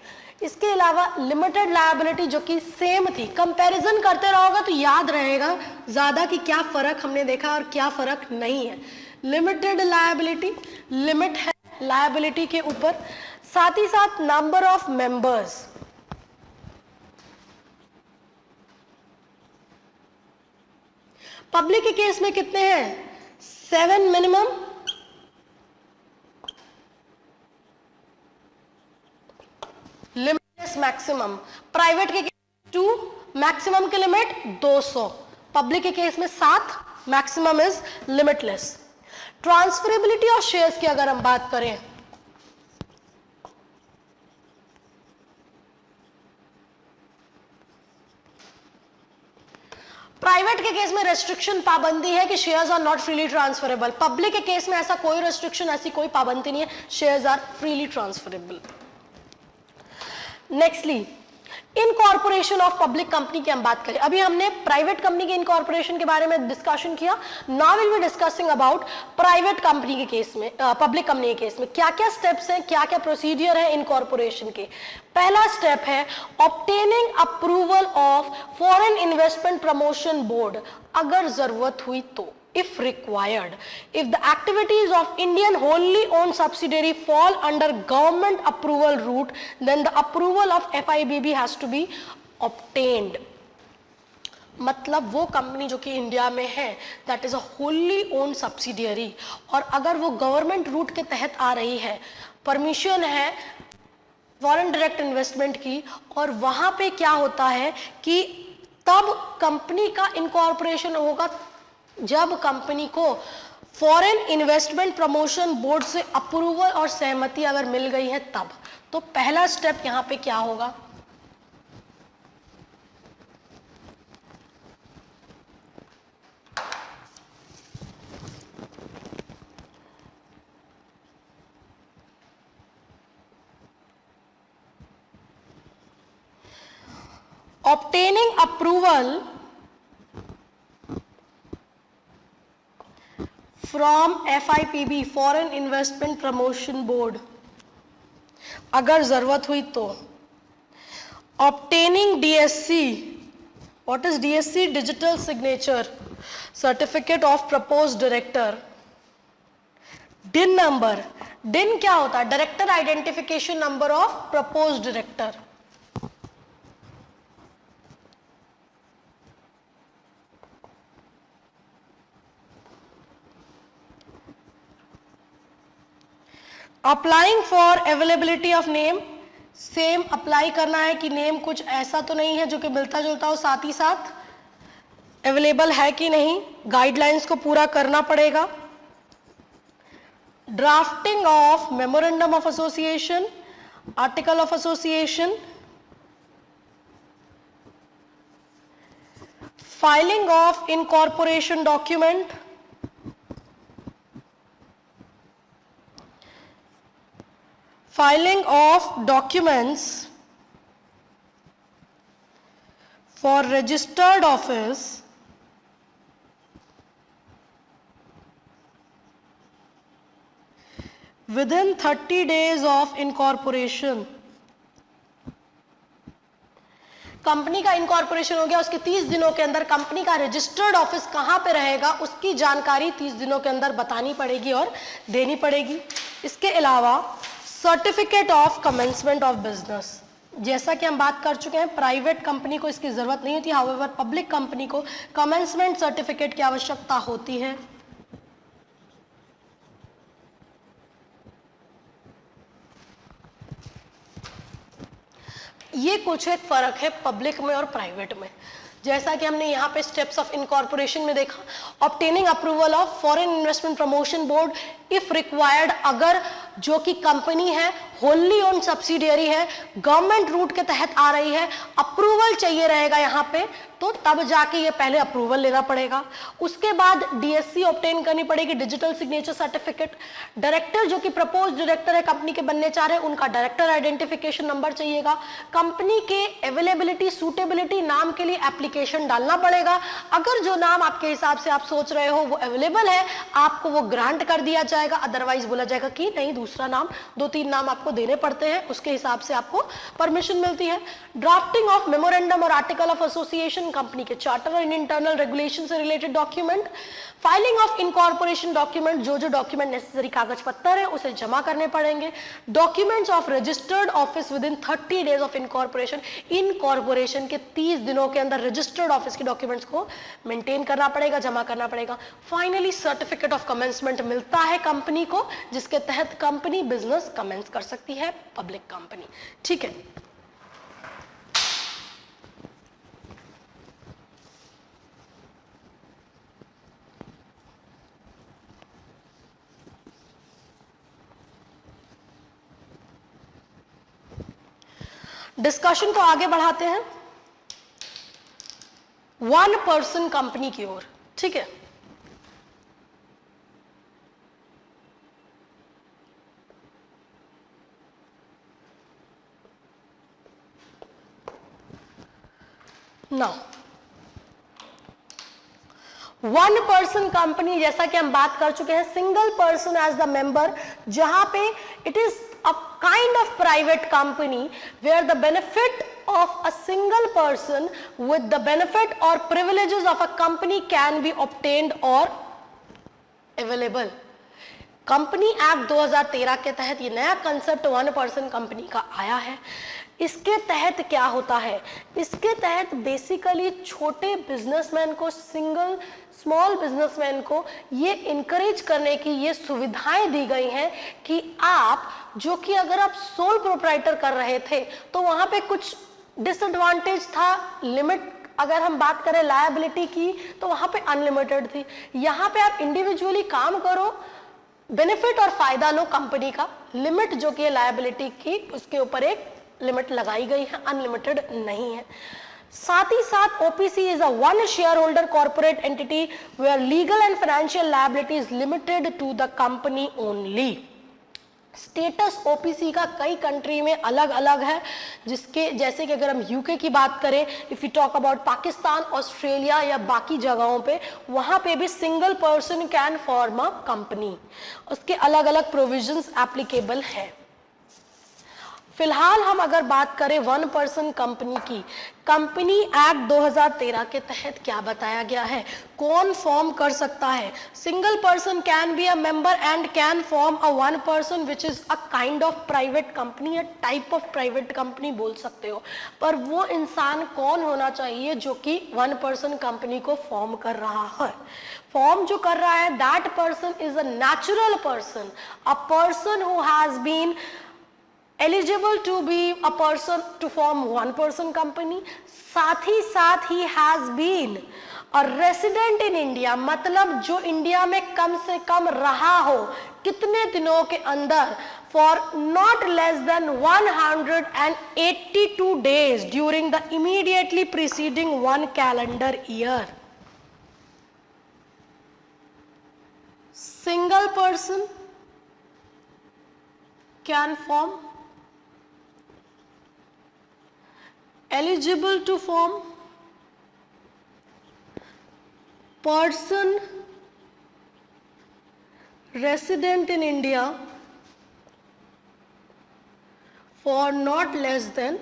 A: इसके अलावा लिमिटेड लायबिलिटी जो कि सेम थी, कंपैरिजन करते रहोगे तो याद रहेगा ज्यादा कि क्या फर्क हमने देखा और क्या फर्क नहीं है। लिमिटेड लायबिलिटी, लिमिट है लायबिलिटी के ऊपर। साथ ही साथ नंबर ऑफ मेंबर्स, पब्लिक के केस में कितने हैं, 7 मिनिमम, लिमिटलेस मैक्सिमम। प्राइवेट के केस 2, मैक्सिमम की लिमिट 200। पब्लिक के केस में 7, maximum is limitless. Transferability of shares की अगर हम बात करें, प्राइवेट के केस में रेस्ट्रिक्शन, पाबंदी है कि shares are not freely transferable. Public के केस में ऐसा कोई रेस्ट्रिक्शन, ऐसी कोई पाबंदी नहीं है, shares are freely transferable. Nextly incorporation of public company की हम बात करें। अभी हमने प्राइवेट कंपनी के इनकॉर्पोरेशन के बारे में डिस्कशन किया। Now will be discussing about private company के केस में, पब्लिक कंपनी के केस में क्या क्या स्टेप्स हैं, क्या क्या प्रोसीजर है इनकॉर्पोरेशन के। पहला स्टेप है obtaining approval of foreign investment promotion board, अगर जरूरत हुई तो, if required. If the activities of Indian wholly owned subsidiary fall under government approval route, then the approval of FIBB has to be obtained. मतलब वो company जो कि India में है, that is a wholly owned subsidiary, और अगर वो government route के तहत आ रही है, परमिशन है फॉरेन डायरेक्ट इन्वेस्टमेंट की, और वहां पे क्या होता है कि तब कंपनी का इनकॉर्पोरेशन होगा जब कंपनी को फॉरेन इन्वेस्टमेंट प्रमोशन बोर्ड से अप्रूवल और सहमति अगर मिल गई है तब। तो पहला स्टेप यहां पे क्या होगा, obtaining approval from FIPB Foreign Investment Promotion Board, अगर जरूरत हुई तो obtaining DSC, what is DSC? Digital Signature Certificate of Proposed Director, DIN number, DIN क्या होता है? Director Identification Number of Proposed Director. Applying for availability of name, same apply करना है कि नेम कुछ ऐसा तो नहीं है जो कि मिलता जुलता हो, साथ ही साथ अवेलेबल है कि नहीं, गाइडलाइंस को पूरा करना पड़ेगा. Drafting of memorandum of association, article of association, filing of incorporation document, filing of documents for registered office within 30 days of incorporation. Company का इनकॉर्पोरेशन हो गया, उसके 30 दिनों के अंदर कंपनी का रजिस्टर्ड ऑफिस कहां पे रहेगा उसकी जानकारी 30 दिनों के अंदर बतानी पड़ेगी और देनी पड़ेगी. इसके अलावा certificate of commencement of business, जैसा कि हम बात कर चुके हैं प्राइवेट कंपनी को इसकी जरूरत नहीं होती, हाउएवर पब्लिक कंपनी को कमेंसमेंट सर्टिफिकेट की आवश्यकता होती है. ये कुछ एक फर्क है पब्लिक में और प्राइवेट में. जैसा कि हमने यहाँ पे स्टेप्स ऑफ इनकॉर्पोरेशन में देखा, obtaining approval of foreign investment promotion board if required, अगर जो कि कंपनी है होली ओन सब्सिडियरी है, गवर्नमेंट रूट के तहत आ रही है, अप्रूवल चाहिए रहेगा यहाँ पे, तो तब जाके ये पहले अप्रूवल लेना पड़ेगा. उसके बाद डीएससी ऑब्टेन करनी पड़ेगी, डिजिटल सिग्नेचर सर्टिफिकेट. डायरेक्टर जो कि प्रपोज डायरेक्टर है कंपनी के बनने चाह रहे हैं, उनका डायरेक्टर आइडेंटिफिकेशन नंबर चाहिएगा. कंपनी के अवेलेबिलिटी सूटेबिलिटी नाम के लिए एप्लीकेशन डालना पड़ेगा. अगर जो नाम आपके हिसाब से आप सोच रहे हो वो अवेलेबल है, आपको वो ग्रांट कर दिया जाएगा, अदरवाइज बोला जाएगा कि नहीं दूसरा नाम, 2-3 नाम आपको देने पड़ते हैं, उसके हिसाब से आपको परमिशन मिलती है. ड्राफ्टिंग ऑफ मेमोरेंडम और आर्टिकल ऑफ एसोसिएशन, कंपनी के चार्टर और इंटरनल रेगुलेशन से related document. Filing of incorporation document, जो जो डॉक्यूमेंट नेसेसरी कागज पत्तर है उसे जमा करने पड़ेंगे. Documents of registered office with in 30 days of incorporation, incorporation के 30 दिनों के अंदर रजिस्टर्ड ऑफिस के डॉक्यूमेंट्स को मेंटेन करना पड़ेगा, जमा करना पड़ेगा. फाइनली सर्टिफिकेट ऑफ कमेंसमेंट मिलता है कंपनी को, जिसके तहत कंपनी बिजनेस कमेंस कर सकती है, पब्लिक कंपनी. ठीक है. डिस्कशन को आगे बढ़ाते हैं 1 पर्सन कंपनी की ओर. ठीक है. नाउ 1 पर्सन कंपनी, जैसा कि हम बात कर चुके हैं, single person as the member, जहां पे it is a kind of private company where the benefit of a single person with the benefit or privileges of a company can be obtained or available. Company act 2013 के तहत ये नया concept 1 person company का आया है. इसके तहत क्या होता है, इसके तहत बेसिकली छोटे बिजनेसमैन को, सिंगल स्मॉल बिजनेसमैन को ये इनकरेज करने की ये सुविधाएं दी गई हैं कि आप, जो कि अगर आप सोल प्रोप्राइटर कर रहे थे तो वहां पे कुछ डिसएडवांटेज था. लिमिट अगर हम बात करें लायबिलिटी की तो वहां पे अनलिमिटेड थी. यहाँ पे आप इंडिविजुअली काम करो, बेनिफिट और फायदा लो कंपनी का. लिमिट जो कि है लायबिलिटी की, उसके ऊपर एक लिमिट लगाई गई है, अनलिमिटेड नहीं है. साथ ही साथ OPC is a 1 share holder corporate entity where legal and financial liability is limited to the company only. Status OPC का कई कंट्री में अलग अलग है, जिसके जैसे कि अगर हम यूके की बात करें, if you talk about Pakistan, Australia या बाकी जगहों पे, वहां पे भी single person can form a company, उसके अलग अलग प्रोविजंस एप्लीकेबल है। फिलहाल हम अगर बात करें वन पर्सन कंपनी की, कंपनी एक्ट 2013 के तहत क्या बताया गया है, कौन फॉर्म कर सकता है? Single person can be a member and can form a one person which is a kind of private company या टाइप ऑफ प्राइवेट कंपनी बोल सकते हो, पर वो इंसान कौन होना चाहिए जो कि वन पर्सन कंपनी को फॉर्म कर रहा है? फॉर्म जो कर रहा है, that person is a natural person, a person who has been eligible to be a person to form one person company, साथ ही साथ he has been a resident in India, मतलब जो इंडिया में कम से कम रहा हो कितने दिनों के अंदर, for not less than 182 days during the immediately preceding one calendar year. Single person can form, eligible to form, person resident in India for not less than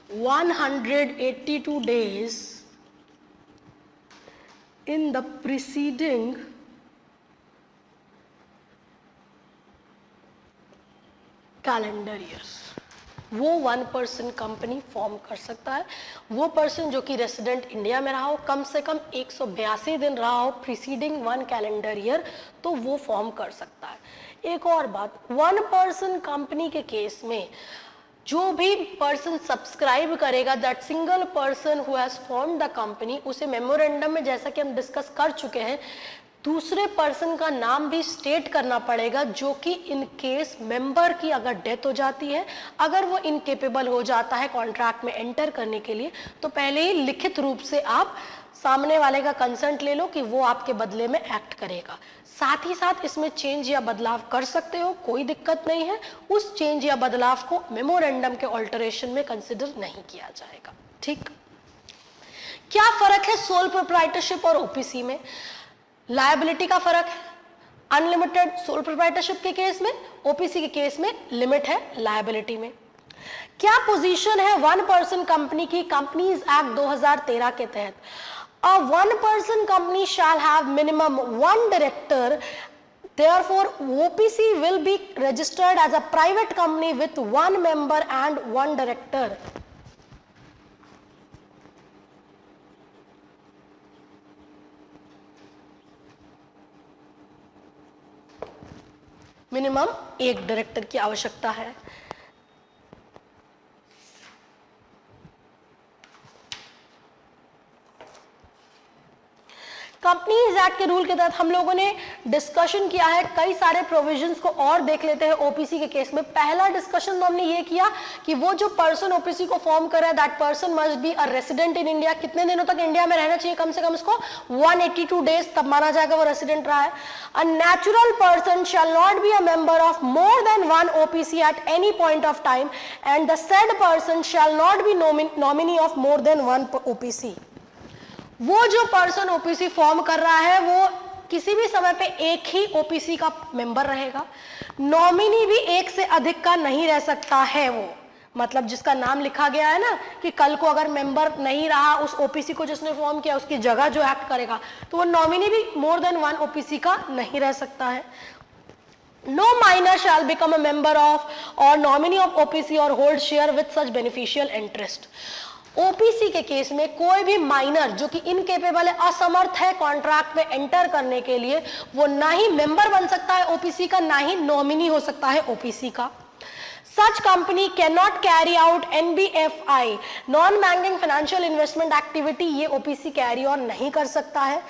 A: 182 days in the preceding calendar years, वो one person company form कर सकता है। वो person जो कि resident India में रहा हो, कम से कम 182 दिन रहा हो प्रीसीडिंग वन कैलेंडर ईयर, तो वो फॉर्म कर सकता है। एक और बात, वन पर्सन कंपनी के केस में जो भी पर्सन सब्सक्राइब करेगा, that single person who has formed the company, उसे मेमोरेंडम में, जैसा कि हम डिस्कस कर चुके हैं, दूसरे पर्सन का नाम भी स्टेट करना पड़ेगा, जो कि इन केस मेंबर की अगर डेथ हो जाती है, अगर वो इनकेपेबल हो जाता है कॉन्ट्रैक्ट में एंटर करने के लिए, तो पहले ही लिखित रूप से आप सामने वाले का कंसेंट ले लो कि वो आपके बदले में एक्ट करेगा। साथ ही साथ इसमें चेंज या बदलाव कर सकते हो, कोई दिक्कत नहीं है। उस चेंज या बदलाव को मेमोरेंडम के ऑल्टरेशन में कंसिडर नहीं किया जाएगा। ठीक, क्या फर्क है सोल प्रोप्राइटरशिप और ओपीसी में? लायबिलिटी का फर्क है, अनलिमिटेड सोल प्रोप्राइटरशिप के केस में, ओपीसी के केस में लिमिट है लायबिलिटी में। क्या पोजीशन है वन पर्सन कंपनी की कंपनीज एक्ट 2013 के तहत? A one person company shall have minimum one director, therefore OPC will be registered as a private company with one member and one director. Minimum एक director की आवश्यकता है। Companies act के rule के तहत हम लोगों ने डिस्कशन किया है, कई सारे प्रोविजंस को और देख लेते हैं ओपीसी के केस में। पहला डिस्कशन तो हमने ये किया कि वो जो पर्सन ओपीसी को फॉर्म कर रहा है, that person must be a resident in India. कितने दिनों तक इंडिया में रहना चाहिए? कम से कम उसको 182 डेज, तब माना जाएगा वो रेसिडेंट रहा है। अ natural person shall not be a member of more than one OPC at any point of time and the said person shall not B nominee of more than one OPC. वो जो person OPC form कर रहा है वो किसी भी समय पे एक ही ओपीसी का मेंबर रहेगा, नॉमिनी भी एक से अधिक का नहीं रह सकता है। वो मतलब जिसका नाम लिखा गया है ना कि कल को अगर मेंबर नहीं रहा उस ओपीसी को जिसने फॉर्म किया, उसकी जगह जो एक्ट करेगा, तो वो नॉमिनी भी मोर देन वन ओपीसी का नहीं रह सकता है। No minor shall become a member of or nominee of OPC or hold share with such beneficial interest. OPC के केस में कोई भी माइनर जो कि इनकेपेबल है, असमर्थ है कॉन्ट्रैक्ट में एंटर करने के लिए, वो ना ही मेंबर बन सकता है ओपीसी का, ना ही नॉमिनी हो सकता है ओपीसी का। Such company cannot carry out NBFI, non banking financial investment activity, ये ओपीसी कैरी ऑन नहीं कर सकता है।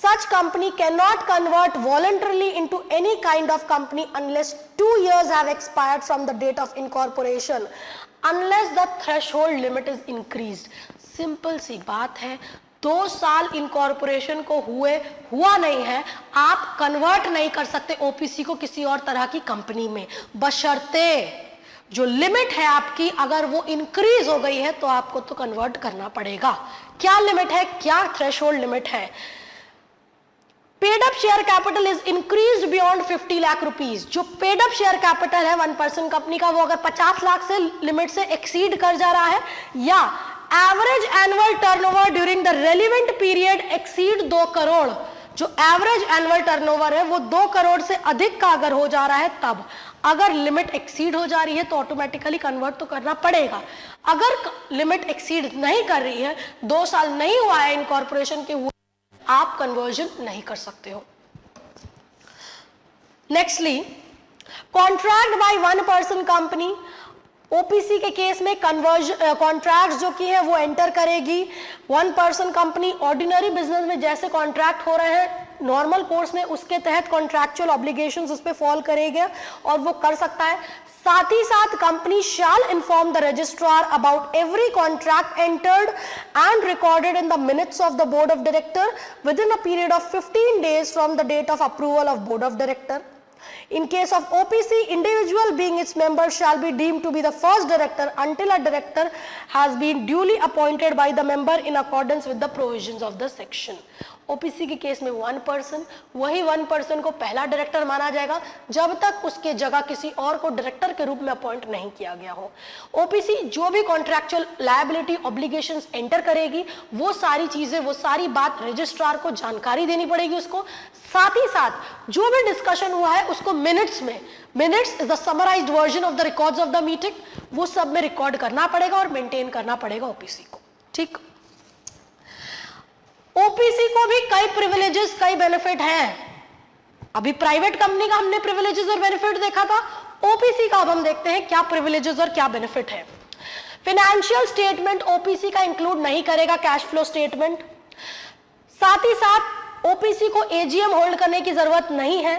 A: Such company cannot convert voluntarily into any kind of company unless 2 years have expired from the date of incorporation, unless the threshold limit is increased. Simple सी बात है, 2 साल incorporation को हुआ नहीं है, आप कन्वर्ट नहीं कर सकते ओपीसी को किसी और तरह की कंपनी में, बशर्ते जो लिमिट है आपकी अगर वो इंक्रीज हो गई है तो आपको तो कन्वर्ट करना पड़ेगा। क्या लिमिट है, क्या थ्रेशोल्ड लिमिट है? Paid up share capital is increased beyond 50 lakh rupees. जो पेड अप शेयर कैपिटल है 1% कंपनी का, वो अगर 50 लाख से लिमिट से एक्सीड कर जा रहा है, या average annual turnover during the relevant period exceed 2 crore, जो एवरेज एनुअल टर्नओवर है वो 2 करोड़ से अधिक का अगर हो जा रहा है, तब अगर लिमिट एक्सीड हो जा रही है तो ऑटोमेटिकली कन्वर्ट तो करना पड़ेगा। अगर लिमिट एक्सीड नहीं कर रही है, 2 साल नहीं हुआ है इनकॉर्पोरेशन के, आप कन्वर्जन नहीं कर सकते हो। Nextly, contract by 1% company, OPC के केस में कॉन्ट्रैक्ट जो की है वो एंटर करेगी 1% कंपनी। ऑर्डिनरी बिजनेस में जैसे कॉन्ट्रैक्ट हो रहे हैं नॉर्मल कोर्स में, उसके तहत कॉन्ट्रैक्चुअल ऑब्लिगेशंस उस पे फॉल करेगा और वो कर सकता है। साथ ही साथ company shall inform the registrar about every contract entered and recorded in the minutes of the board of director within a period of 15 days from the date of approval of board of director. In case of OPC, individual being its member shall be deemed to be the first director until a director has been duly appointed by the member in accordance with the provisions of the section. OPC के case में 1%, वही 1% को पहला director माना जाएगा जब तक उसके जगह किसी और को डायरेक्टर के रूप में अपॉइंट नहीं किया गया हो। ओपीसी जो भी कॉन्ट्रैक्चुअल लायबिलिटी ऑब्लिगेशंस एंटर करेगी, वो सारी चीजें, वो सारी बात रजिस्ट्रार को जानकारी देनी पड़ेगी उसको। साथ ही साथ जो भी डिस्कशन हुआ है उसको मिनट्स में, minutes is the summarised version of the records of the meeting, वो सब में रिकॉर्ड करना पड़ेगा और मेंटेन करना पड़ेगा ओपीसी को। ठीक, ओपीसी को भी कई प्रिविलेजेस, कई बेनिफिट हैं। अभी प्राइवेट कंपनी का हमने प्रिविलेजेस और बेनिफिट देखा था, ओपीसी का अब हम देखते हैं क्या प्रिविलेजेस और क्या बेनिफिट है। फाइनेंशियल स्टेटमेंट ओपीसी का इंक्लूड नहीं करेगा कैश फ्लो स्टेटमेंट। साथ ही साथ ओपीसी को एजीएम होल्ड करने की जरूरत नहीं है।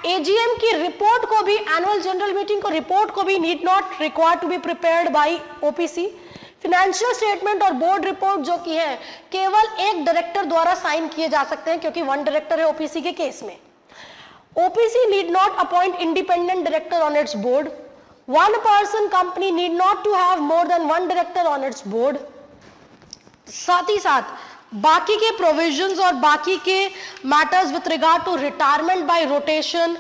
A: एजीएम की रिपोर्ट को भी, एनुअल जनरल मीटिंग को रिपोर्ट को भी need not required to be prepared by OPC. Financial statement और बोर्ड रिपोर्ट जो की है केवल एक डायरेक्टर द्वारा साइन किए जा सकते हैं, क्योंकि 1 डायरेक्टर है ओपीसी के केस में। OPC need not appoint independent director on its board. 1% company need not to have more than 1 director on its board. साथ ही साथ बाकी के प्रोविजंस और बाकी के matters with regard to retirement by rotation,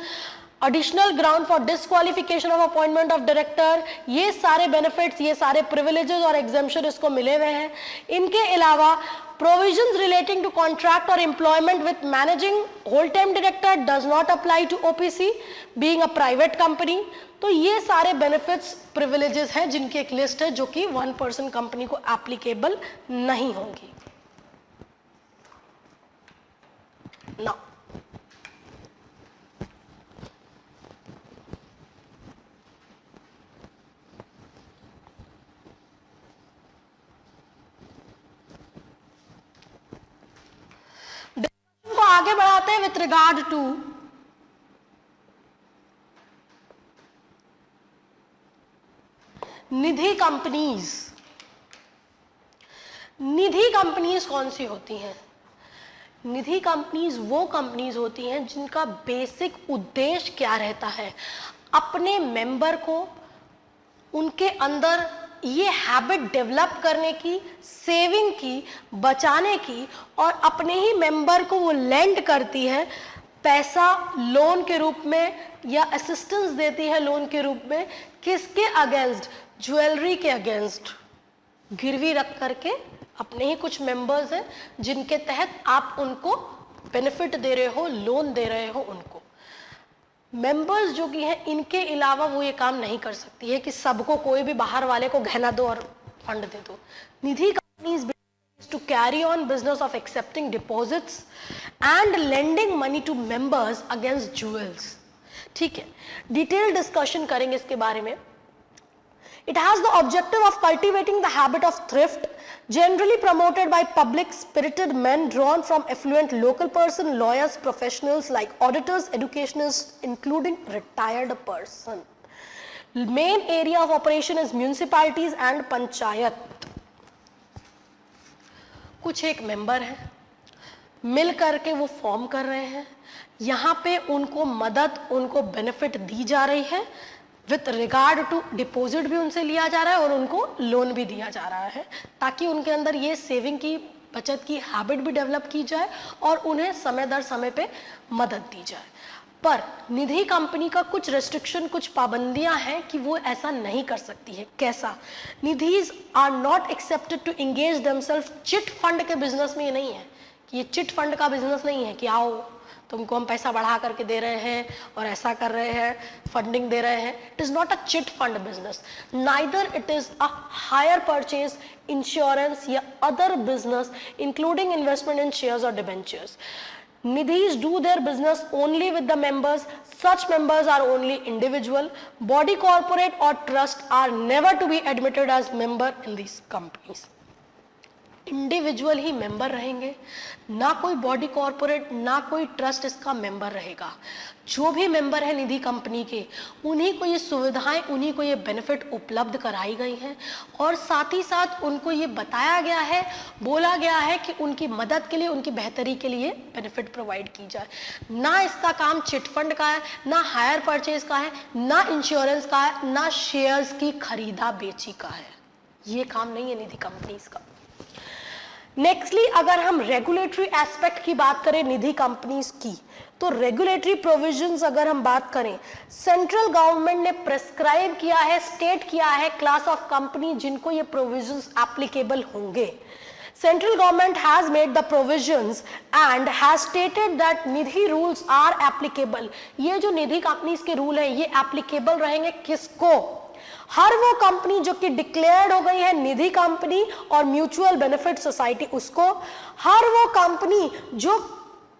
A: additional ground for disqualification of appointment of director, ये सारे बेनिफिट्स, ये सारे प्रिविलेजेस और एग्जेम्पशन इसको मिले हुए हैं। इनके अलावा प्रोविजंस रिलेटिंग टू कॉन्ट्रैक्ट और employment with managing whole time director does not apply to OPC being a private company. तो ये सारे बेनिफिट्स, प्रिविलेजेस हैं जिनकी एक लिस्ट है जो कि 1% कंपनी को एप्लीकेबल नहीं होंगी। Now, को आगे बढ़ाते हैं with regard to Nidhi companies. Nidhi companies कौन सी होती हैं? निधि कंपनीज वो कंपनीज होती हैं जिनका बेसिक उद्देश्य क्या रहता है, अपने मेंबर को उनके अंदर ये हैबिट डेवलप करने की, सेविंग की, बचाने की, और अपने ही मेंबर को वो लेंड करती है पैसा लोन के रूप में या असिस्टेंस देती है लोन के रूप में। किसके अगेंस्ट? ज्वेलरी के अगेंस्ट गिरवी रख करके अपने ही कुछ मेंबर्स हैं जिनके तहत आप उनको बेनिफिट दे रहे हो, लोन दे रहे हो उनको। मेंबर्स जो कि हैं इनके अलावा वो ये काम नहीं कर सकती है कि सबको, कोई भी बाहर वाले को गहना दो और फंड दे दो। निधि companies to carry on business of accepting deposits and lending money to members against jewels। ठीक है, डिटेल डिस्कशन करेंगे इसके बारे में। It has the objective of cultivating the habit of thrift, generally promoted by public spirited men drawn from affluent local person, lawyers, professionals like auditors, educationists, including retired person. Main area of operation is municipalities and panchayat। कुछ एक member हैं, मिल करके वो form कर रहे हैं, यहाँ पे उनको मदद, उनको बेनिफिट दी जा रही है, विथ रिगार्ड टू डिपॉजिट भी उनसे लिया जा रहा है और उनको लोन भी दिया जा रहा है, ताकि उनके अंदर ये सेविंग की, बचत की हैबिट भी डेवलप की जाए और उन्हें समय दर समय पे मदद दी जाए। पर निधि कंपनी का कुछ रेस्ट्रिक्शन, कुछ पाबंदियां हैं कि वो ऐसा नहीं कर सकती है। कैसा? Nidhis are not accepted to engage themselves chit fund के बिजनेस में। ये नहीं है कि ये चिट फंड का बिजनेस नहीं है कि आओ तुमको हम पैसा बढ़ा करके दे रहे हैं और ऐसा कर रहे हैं, फंडिंग दे रहे हैं। It is not a chit fund business, neither it is a hire purchase, insurance या other business including investment in shares और debentures. Nidhis do their business only with the members. Such members are only individual. Body corporate or trust are never to be admitted as member in these companies. Individual he member रहेंगे, ना कोई body corporate ना कोई trust इसका member रहेगा. जो भी member है निधि कंपनी के, उन्हीं को ये सुविधाएं, उन्हीं को ये बेनिफिट उपलब्ध कराई गई हैं और साथ ही साथ उनको ये बताया गया है, बोला गया है कि उनकी मदद के लिए, उनकी बेहतरी के लिए बेनिफिट प्रोवाइड की जाए. ना इसका काम चिट फंड का है, ना हायर परचेज का है, ना इंश्योरेंस का है, ना शेयर्स की खरीदा बेची का है. ये काम नहीं है निधि कंपनीज का. नेक्स्टली, अगर हम रेगुलेटरी एस्पेक्ट की बात करें निधि कंपनीज की, तो रेगुलेटरी प्रोविजंस अगर हम बात करें, सेंट्रल गवर्नमेंट ने प्रेस्क्राइब किया है, स्टेट किया है क्लास ऑफ कंपनी जिनको ये प्रोविजंस एप्लीकेबल होंगे. Central government has made the provisions and has stated that Nidhi rules are applicable. ये जो निधि कंपनीज के रूल हैं, ये एप्लीकेबल रहेंगे किसको? हर वो कंपनी जो कि डिक्लेयर्ड हो गई है निधि कंपनी और म्यूचुअल बेनिफिट सोसाइटी, उसको. हर वो कंपनी जो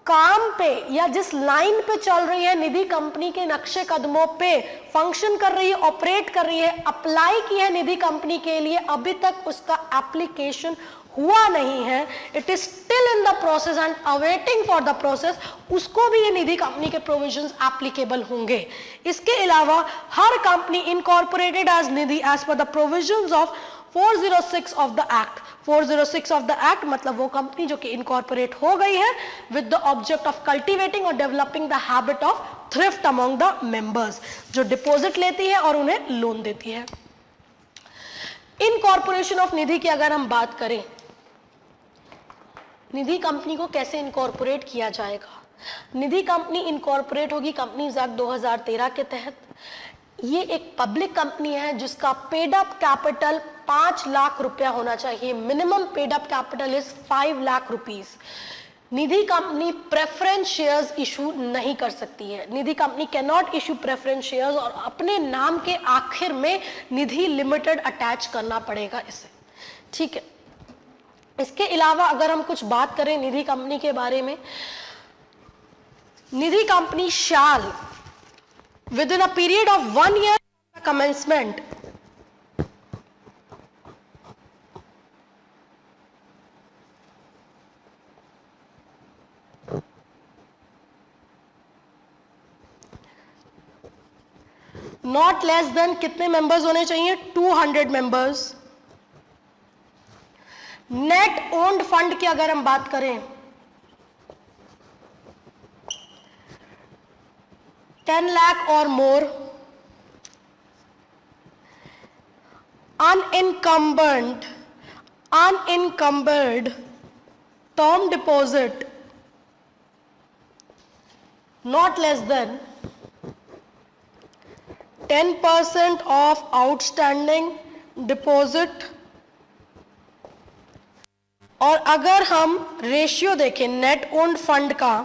A: काम पे या जिस लाइन पे चल रही है, निधि कंपनी के नक्शे कदमों पे फंक्शन कर रही है, ऑपरेट कर रही है, अप्लाई की है निधि कंपनी के लिए, अभी तक उसका एप्लीकेशन हुआ नहीं है, it is still in the process and awaiting for the process, उसको भी ये निधि कंपनी के प्रोविजंस एप्लीकेबल होंगे. इसके अलावा हर company incorporated as Nidhi as per the provisions of 406 of the act. 406 of the act मतलब वो कंपनी जो कि इनकॉर्पोरेट हो गई है with the object of cultivating और developing the habit of thrift among the members, जो डिपॉजिट लेती है और उन्हें लोन देती है. इनकॉर्पोरेशन ऑफ निधि की अगर हम बात करें, निधि कंपनी को कैसे इनकॉर्पोरेट किया जाएगा? निधि कंपनी इनकॉर्पोरेट होगी कंपनीज एक्ट 2013 के तहत. ये एक पब्लिक कंपनी है जिसका पेड अप कैपिटल 5 लाख रुपया होना चाहिए. Minimum paid up capital is 5 lakh rupees. Nidhi company preference shares issue नहीं कर सकती है. Nidhi company cannot issue preference shares और अपने नाम के आखिर में निधि लिमिटेड अटैच करना पड़ेगा इसे. ठीक है. इसके अलावा अगर हम कुछ बात करें निधि कंपनी के बारे में, Nidhi company shall within a period of 1 year commencement not less than कितने मेंबर्स होने चाहिए? 200 मेंबर्स. नेट ओन्ड फंड की अगर हम बात करें, 10 लाख और मोर. unencumbered term deposit not less than 10% of outstanding deposit. और अगर हम रेशियो देखें नेट ओन्ड फंड का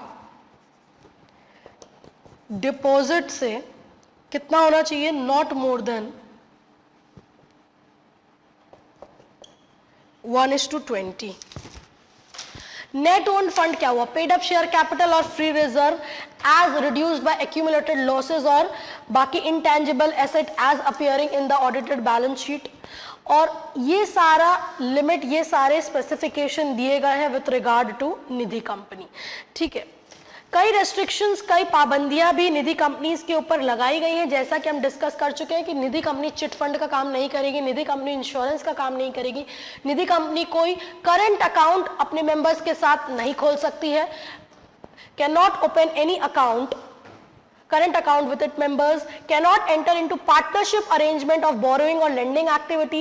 A: डिपॉजिट से, कितना होना चाहिए? Not more than 1:20. Net owned fund क्या हुआ? पेड अप शेयर कैपिटल और free reserve as reduced by accumulated losses और बाकी intangible asset as appearing in the audited balance sheet. और ये सारा लिमिट, ये सारे स्पेसिफिकेशन दिए गए हैं with regard to Nidhi company. ठीक है. कई रेस्ट्रिक्शंस, कई पाबंदियां भी निधि कंपनीज के ऊपर लगाई गई हैं, जैसा कि हम डिस्कस कर चुके हैं कि निधि कंपनी चिट फंड का काम नहीं करेगी, निधि कंपनी इंश्योरेंस का काम नहीं करेगी, निधि कंपनी कोई करंट अकाउंट अपने मेंबर्स के साथ नहीं खोल सकती है, can not open any account, current account with its members, cannot enter into partnership arrangement of borrowing or lending activity,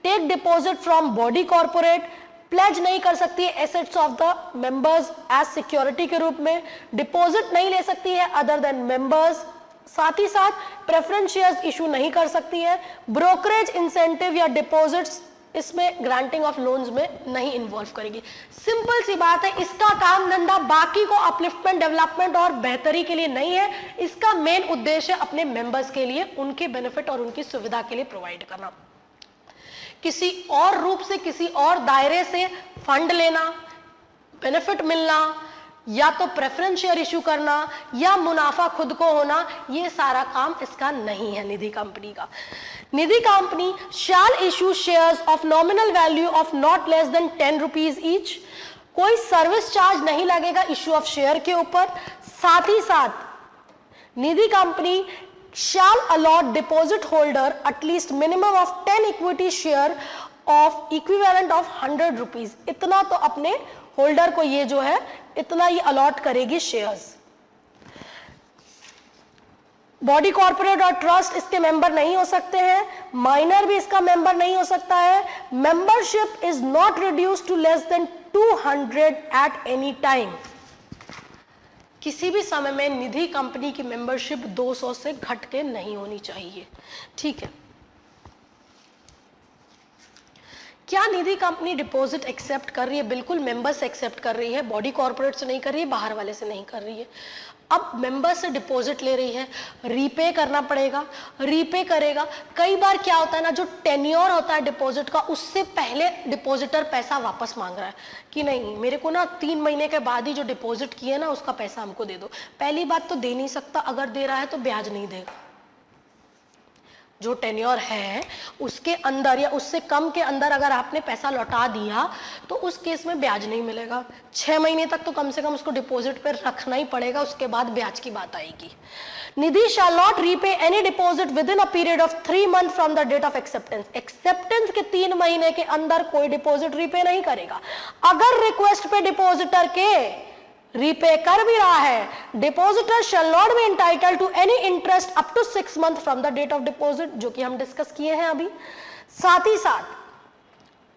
A: take deposit from body corporate, pledge नहीं कर सकती है assets of the members as security के रूप में, deposit नहीं ले सकती है other than members, साथ ही साथ preference shares issue नहीं कर सकती है, brokerage incentive या deposits इसमें ग्रांटिंग ऑफ लोन्स में नहीं इन्वॉल्व करेगी। सिंपल सी बात है, इसका काम धंधा बाकी को अपलिफ्टमेंट, डेवलपमेंट और बेहतरी के लिए नहीं है, इसका मेन उद्देश्य अपने मेंबर्स के लिए उनके बेनिफिट और उनकी सुविधा के लिए प्रोवाइड करना। किसी और रूप से, किसी और दायरे से फंड लेना, बेनिफिट मिलना, या तो प्रेफरेंस शेयर इशू करना या मुनाफा खुद को होना, ये सारा काम इसका नहीं है निधि कंपनी का। Nidhi company shall issue shares of nominal value of not less than 10 rupees each, कोई सर्विस चार्ज नहीं लगेगा इशू ऑफ शेयर के ऊपर। साथ ही साथ Nidhi company shall allot deposit holder at least minimum of 10 equity share of equivalent of 100 rupees, इतना तो अपने होल्डर को ये जो है इतना ही अलॉट करेगी शेयर्स। बॉडी कॉर्पोरेट और ट्रस्ट इसके मेंबर नहीं हो सकते हैं, माइनर भी इसका मेंबर नहीं हो सकता है। Membership is not reduce to less than 200 at any time, किसी भी समय में निधि कंपनी की मेंबरशिप 200 से घट के नहीं होनी चाहिए। ठीक है, क्या निधि कंपनी डिपॉजिट एक्सेप्ट कर रही है? बिल्कुल मेंबर से एक्सेप्ट कर रही है, बॉडी कॉर्पोरेट से नहीं कर रही है, बाहर वाले से नहीं कर रही है। अब मेंबर से डिपॉजिट ले रही है, रीपे करना पड़ेगा, रीपे करेगा। कई बार क्या होता है ना, जो टेन्योर होता है डिपॉजिट का, उससे पहले डिपॉजिटर पैसा वापस मांग रहा है कि नहीं मेरे को ना 3 महीने के बाद ही जो डिपॉजिट किया ना उसका पैसा हमको दे दो। पहली बात तो दे नहीं सकता, अगर दे रहा है तो ब्याज नहीं देगा। जो टेन्योर है उसके अंदर या उससे कम के अंदर अगर आपने पैसा लौटा दिया तो उस केस में ब्याज नहीं मिलेगा। 6 महीने तक तो कम से कम उसको डिपॉजिट पे रखना ही पड़ेगा, उसके बाद ब्याज की बात आएगी। Nidhi shall not repay any deposit within a period of 3 month from the date of acceptance, acceptance के 3 महीने के अंदर कोई डिपॉजिट रीपे नहीं करेगा। अगर रिक्वेस्ट पे डिपॉजिटर के रीपे कर भी रहा है, depositor shall not be entitled to any interest up to 6 month from the date of deposit, जो कि हम डिस्कस किए हैं अभी। साथ ही साथ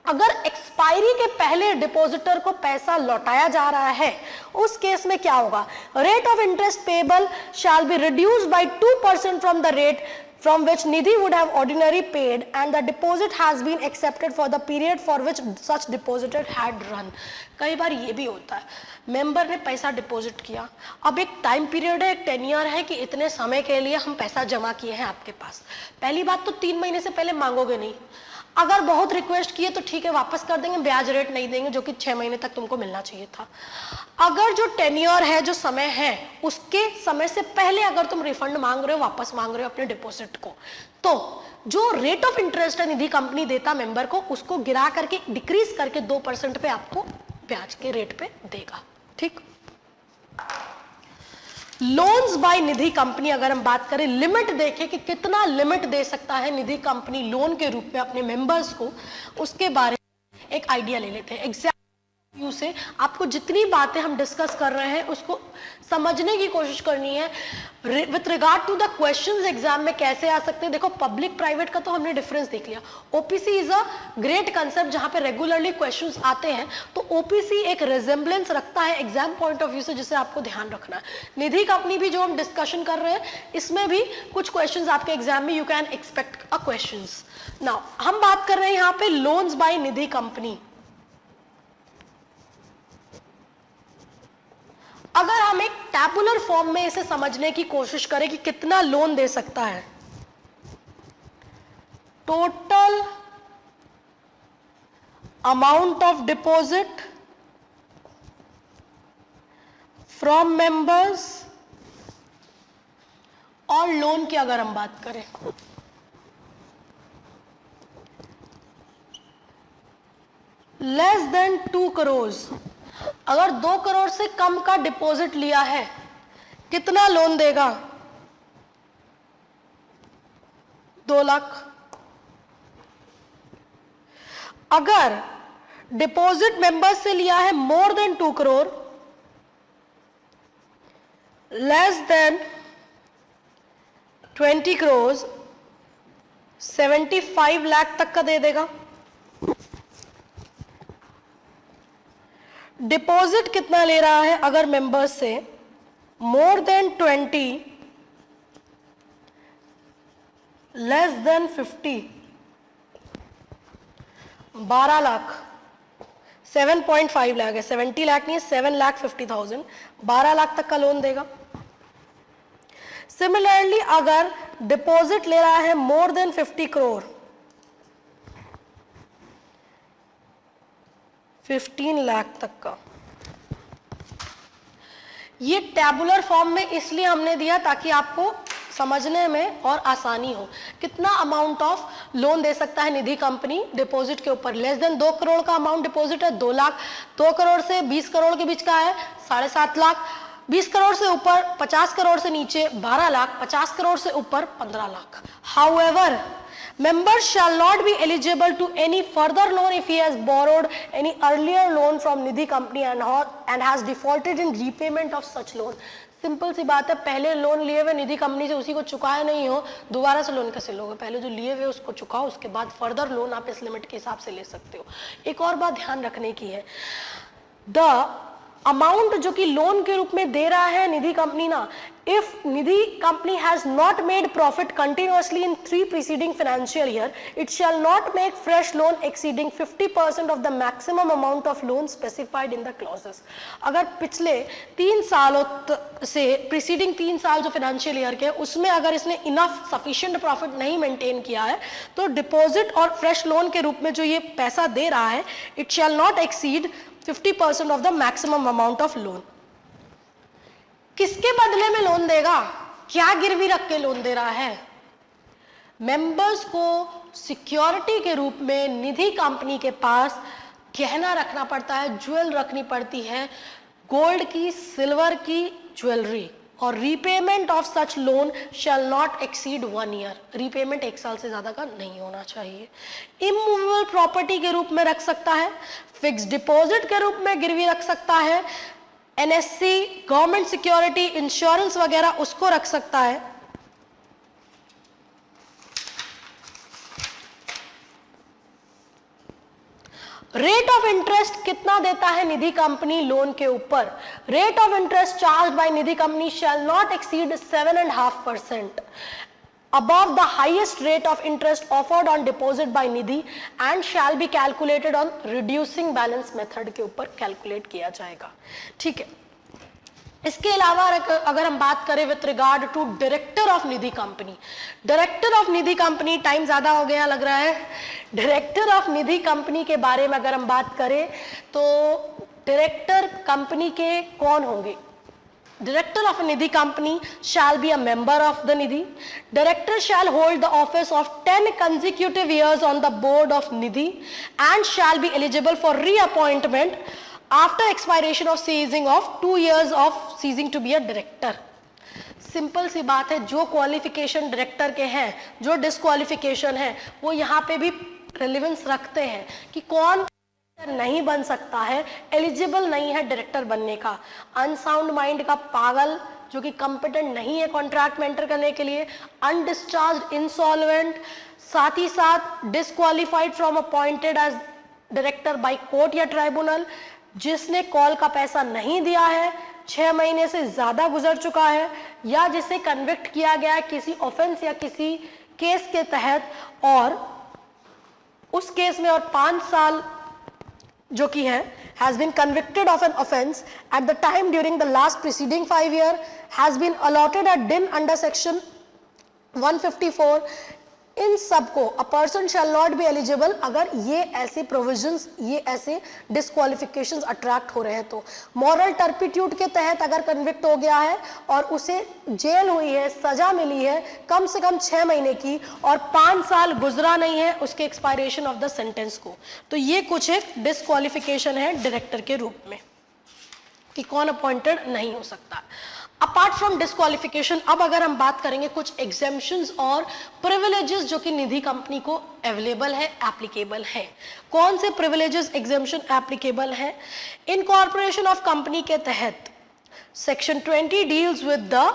A: अगर एक्सपायरी के पहले डिपॉजिटर को पैसा लौटाया जा रहा है, उस केस में क्या होगा? Rate of interest payable shall be reduced by 2% from the rate from which Nidhi would have ordinarily paid and the deposit has been accepted for the period for which such depositor had run। कई बार ये भी होता है, member ने पैसा deposit किया, अब एक टाइम पीरियड है, एक टेन्योर है कि इतने समय के लिए हम पैसा जमा किए हैं आपके पास। पहली बात तो 3 महीने से पहले मांगोगे नहीं, अगर बहुत रिक्वेस्ट किए तो ठीक है वापस कर देंगे, ब्याज रेट नहीं देंगे जो कि 6 महीने तक तुमको मिलना चाहिए था। अगर जो टेन्योर है, जो समय है, उसके समय से पहले अगर तुम रिफंड मांग रहे हो, वापस मांग रहे हो अपने डिपॉजिट को, तो जो रेट ऑफ इंटरेस्ट है निधि कंपनी देता मेंबर को, उसको गिरा करके डिक्रीज करके 2% पे आपको ब्याज के रेट पे देगा। ठीक, लोन्स बाय निधि कंपनी अगर हम बात करें, लिमिट देखें कि कितना लिमिट दे सकता है निधि कंपनी लोन के रूप में अपने मेंबर्स को, उसके बारे में एक आइडिया ले लेते हैं। एग्जाम व्यू से आपको जितनी बातें हम डिस्कस कर रहे हैं उसको समझने की कोशिश करनी है with regard to the questions exam में कैसे आ सकते हैं। देखो, पब्लिक प्राइवेट का तो हमने डिफरेंस देख लिया, OPC is a great concept जहां पे रेगुलरली क्वेश्चंस आते हैं, तो ओपीसी एक रिजेम्बलेंस रखता है एग्जाम पॉइंट ऑफ व्यू से, जिसे आपको ध्यान रखना है। निधि कंपनी भी जो हम डिस्कशन कर रहे हैं, इसमें भी कुछ क्वेश्चंस आपके एग्जाम में you can expect a questions. Now हम बात कर रहे हैं यहाँ पे लोन्स बाय निधि कंपनी। अगर हम एक टैबुलर फॉर्म में इसे समझने की कोशिश करें कि कितना लोन दे सकता है, total amount of deposit from members और लोन की अगर हम बात करें, लेस देन 2 करोड़, अगर 2 करोड़ से कम का डिपॉजिट लिया है कितना लोन देगा? 2 लाख। अगर डिपॉजिट मेंबर्स से लिया है more than 2 crore, less than 20 crore, 75 lakh तक का दे देगा। डिपॉजिट कितना ले रहा है अगर मेंबर्स से? More than 20, less than 50, 12 lakh, 7.5 lakh है, 70 लाख नहीं है, 7,50,000, 12 लाख तक का लोन देगा। सिमिलरली अगर डिपॉजिट ले रहा है मोर देन 50 करोड़, 15 लाख तक का। ये टैबुलर फॉर्म में इसलिए हमने दिया ताकि आपको समझने में और आसानी हो। कितना अमाउंट ऑफ लोन दे सकता है निधि कंपनी डिपॉजिट के ऊपर? लेस देन 2 करोड़ का अमाउंट डिपॉजिट है 2 लाख, 2 करोड़ से 20 करोड़ के बीच का है 7.5 लाख, 20 करोड़ से ऊपर 50 करोड़ से नीचे 12 लाख, 50 करोड़ से ऊपर 15 lakh. However, members shall not be eligible to any further loan if he has borrowed any earlier loan from Nidhi company and has defaulted in repayment of such loan. Simple सी बात है, पहले लोन लिए हुए निधि कंपनी से उसी को चुकाया नहीं हो, दोबारा से लोन कैसे लोगे? पहले जो लिए हुए उसको चुकाओ, उसके बाद फर्दर लोन आप इस लिमिट के हिसाब से ले सकते हो। एक और बात ध्यान रखने की है, द अमाउंट जो कि लोन के रूप में दे रहा है निधि कंपनी ना, if Nidhi company has not made profit continuously in 3 preceding financial year, it shall not make fresh loan exceeding 50% of the maximum amount of loan specified in the clauses. अगर पिछले 3 सालों से प्रीसीडिंग 3 साल जो financial year के उसमें अगर इसने इनफ सफिशिएंट प्रॉफिट नहीं मेंटेन किया है तो डिपॉजिट और फ्रेश लोन के रूप में जो ये पैसा दे रहा है, it shall not exceed 50% of the maximum amount of loan. किसके बदले में लोन देगा? क्या गिरवी रख के लोन दे रहा है? मेंबर्स को सिक्योरिटी के रूप में निधि कंपनी के पास गहना रखना पड़ता है, ज्वेल रखनी पड़ती है, गोल्ड की, सिल्वर की ज्वेलरी, और repayment of such loan shall not exceed 1 year. Repayment 1 साल से ज्यादा का नहीं होना चाहिए। इमूवेबल प्रॉपर्टी के रूप में रख सकता है, फिक्स डिपॉजिट के रूप में गिरवी रख सकता है, एनएससी, गवर्नमेंट सिक्योरिटी, इंश्योरेंस वगैरह उसको रख सकता है। रेट ऑफ इंटरेस्ट कितना देता है निधि कंपनी लोन के ऊपर? Rate of interest charge by Nidhi company shall not exceed 7.5% above the highest rate of interest offered on deposit by Nidhi and shall be calculated on reducing balance method के ऊपर calculate किया जाएगा। ठीक है, इसके अलावा अगर हम बात करें with regard to director of Nidhi company, director of Nidhi company, time ज्यादा हो गया लग रहा है, डायरेक्टर ऑफ निधि कंपनी के बारे में अगर हम बात करें तो डायरेक्टर कंपनी के कौन होंगे? Director of a Nidhi company shall be a member of the Nidhi. Director shall hold the office of 10 consecutive years on the board of Nidhi and shall be eligible for reappointment after expiration of ceasing of 2 years of ceasing to be a director. Simple सी बात है, जो qualification director के हैं, जो disqualification है, वो यहाँ पे भी रेलिवेंस रखते हैं कि कौन नहीं बन सकता है, एलिजिबल नहीं है डायरेक्टर बनने का। अनसाउंड माइंड का पागल जो कि कॉम्पिटेंट नहीं है कॉन्ट्रैक्ट में एंटर करने के लिए, अनडिस्चार्ज, इंसॉल्वेंट, साथ ही साथ disqualified from appointed as director by court या ट्राइब्यूनल, जिसने कॉल का पैसा नहीं दिया है, 6 महीने से ज्यादा गुजर चुका है, या जिसे कन्विक्ट किया गया है किसी ऑफेंस या किसी केस के तहत और उस केस में और 5 साल जो कि है has been convicted of an offence at the time during the last preceding 5 year, has been allotted a DIN under section 154, इन सबको a person shall not be eligible अगर ये ऐसे प्रोविजंस, ये ऐसे डिस्क्वालिफिकेशंस अट्रैक्ट हो रहे हैं तो। मॉरल टर्पिट्यूड के तहत अगर कन्विक्ट हो गया है और उसे जेल हुई है, सजा मिली है कम से कम 6 महीने की और 5 साल गुजरा नहीं है उसके एक्सपायरेशन ऑफ द सेंटेंस को, तो ये कुछ एक डिस्क्वालिफिकेशन है डायरेक्टर के रूप में। कि कौन अपॉइंटेड नहीं हो सकता। अपार्ट फ्रॉम डिस्क्वालिफिकेशन, अब अगर हम बात करेंगे कुछ एग्जेम्पशंस और प्रिविलेजेस जो कि निधि कंपनी को अवेलेबल है, एप्लीकेबल है। कौन से प्रिविलेजेस एग्जेम्पशन एप्लीकेबल है? इनकॉर्पोरेशन ऑफ कंपनी के तहत section 20 deals with the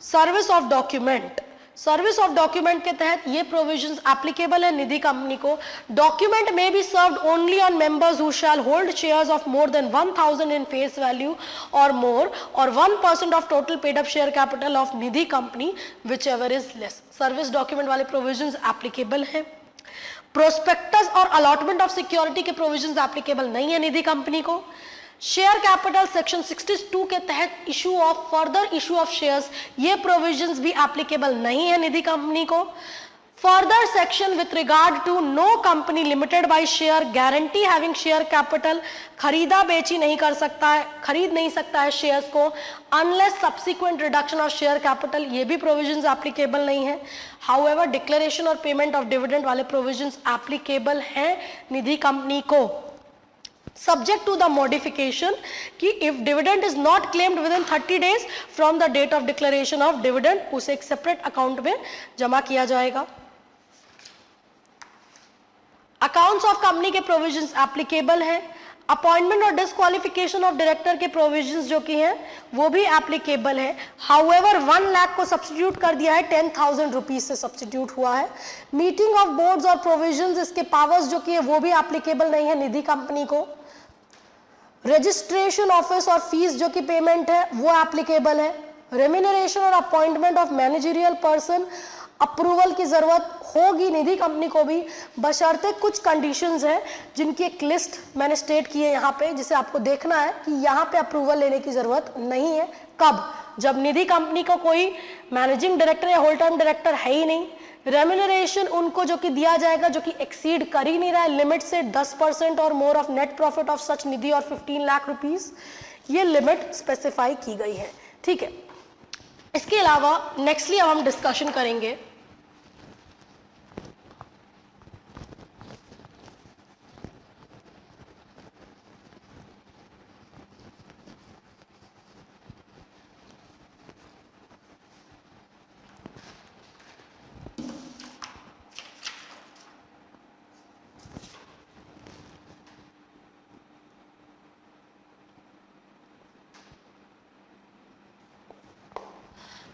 A: service of document. Service of document के तहत ये प्रोविजंस एप्लीकेबल है निधि कंपनी को। डॉक्यूमेंट में be served only on members who shall hold shares of more than 1000 in face value और मोर, और 1% of total paid up share capital of Nidhi company whichever is less. Service document वाले provisions applicable है। Prospectus और allotment of security के provisions applicable नहीं है Nidhi company को। Share capital section 62 के तहत issue of further issue of shares, ये प्रोविजंस भी एप्लीकेबल नहीं है निधि कंपनी को। Further section with regard to no company limited by share guarantee having share capital, खरीदा बेची नहीं कर सकता है, खरीद नहीं सकता है शेयर्स को unless subsequent reduction of share capital, ये भी प्रोविजंस एप्लीकेबल नहीं है। हाउएवर डिक्लेरेशन और पेमेंट ऑफ डिविडेंड वाले प्रोविजंस एप्लीकेबल हैं निधि कंपनी को, subject to the modification कि if dividend is not claimed within 30 days from the date of declaration of dividend, उसे एक separate account में जमा किया जाएगा। Accounts of company के provisions applicable हैं। अपॉइंटमेंट और डिस्क्वालिफिकेशन ऑफ डायरेक्टर के प्रोविजंस जो कि हैं वो भी एप्लीकेबल है। हाउएवर 1 लाख को सब्स्टिट्यूट कर दिया है, 10,000 रुपीज से सब्स्टिट्यूट हुआ है। मीटिंग ऑफ बोर्ड्स और प्रोविजंस, इसके पावर्स जो कि है वो भी एप्लीकेबल नहीं है निधि कंपनी को। रजिस्ट्रेशन ऑफिस और फीस जो कि पेमेंट है वो एप्लीकेबल है। रेम्यूनरेशन और appointment of managerial person, approval की जरूरत होगी निधि कंपनी को भी, बशर्ते कुछ कंडीशंस हैं जिनकी एक लिस्ट मैंने स्टेट की है यहाँ पे, जिसे आपको देखना है कि यहाँ पे अप्रूवल लेने की जरूरत नहीं है। कब? जब निधि कंपनी को कोई मैनेजिंग डायरेक्टर या होल टर्म डायरेक्टर है ही नहीं। रेम्यूनरेशन उनको जो कि दिया जाएगा जो कि एक्सीड कर ही नहीं रहा है लिमिट से 10% और more of net profit of such Nidhi और 15 लाख रुपीस, ये लिमिट स्पेसिफाई की गई है। ठीक है, इसके अलावा नेक्स्टली अब हम डिस्कशन करेंगे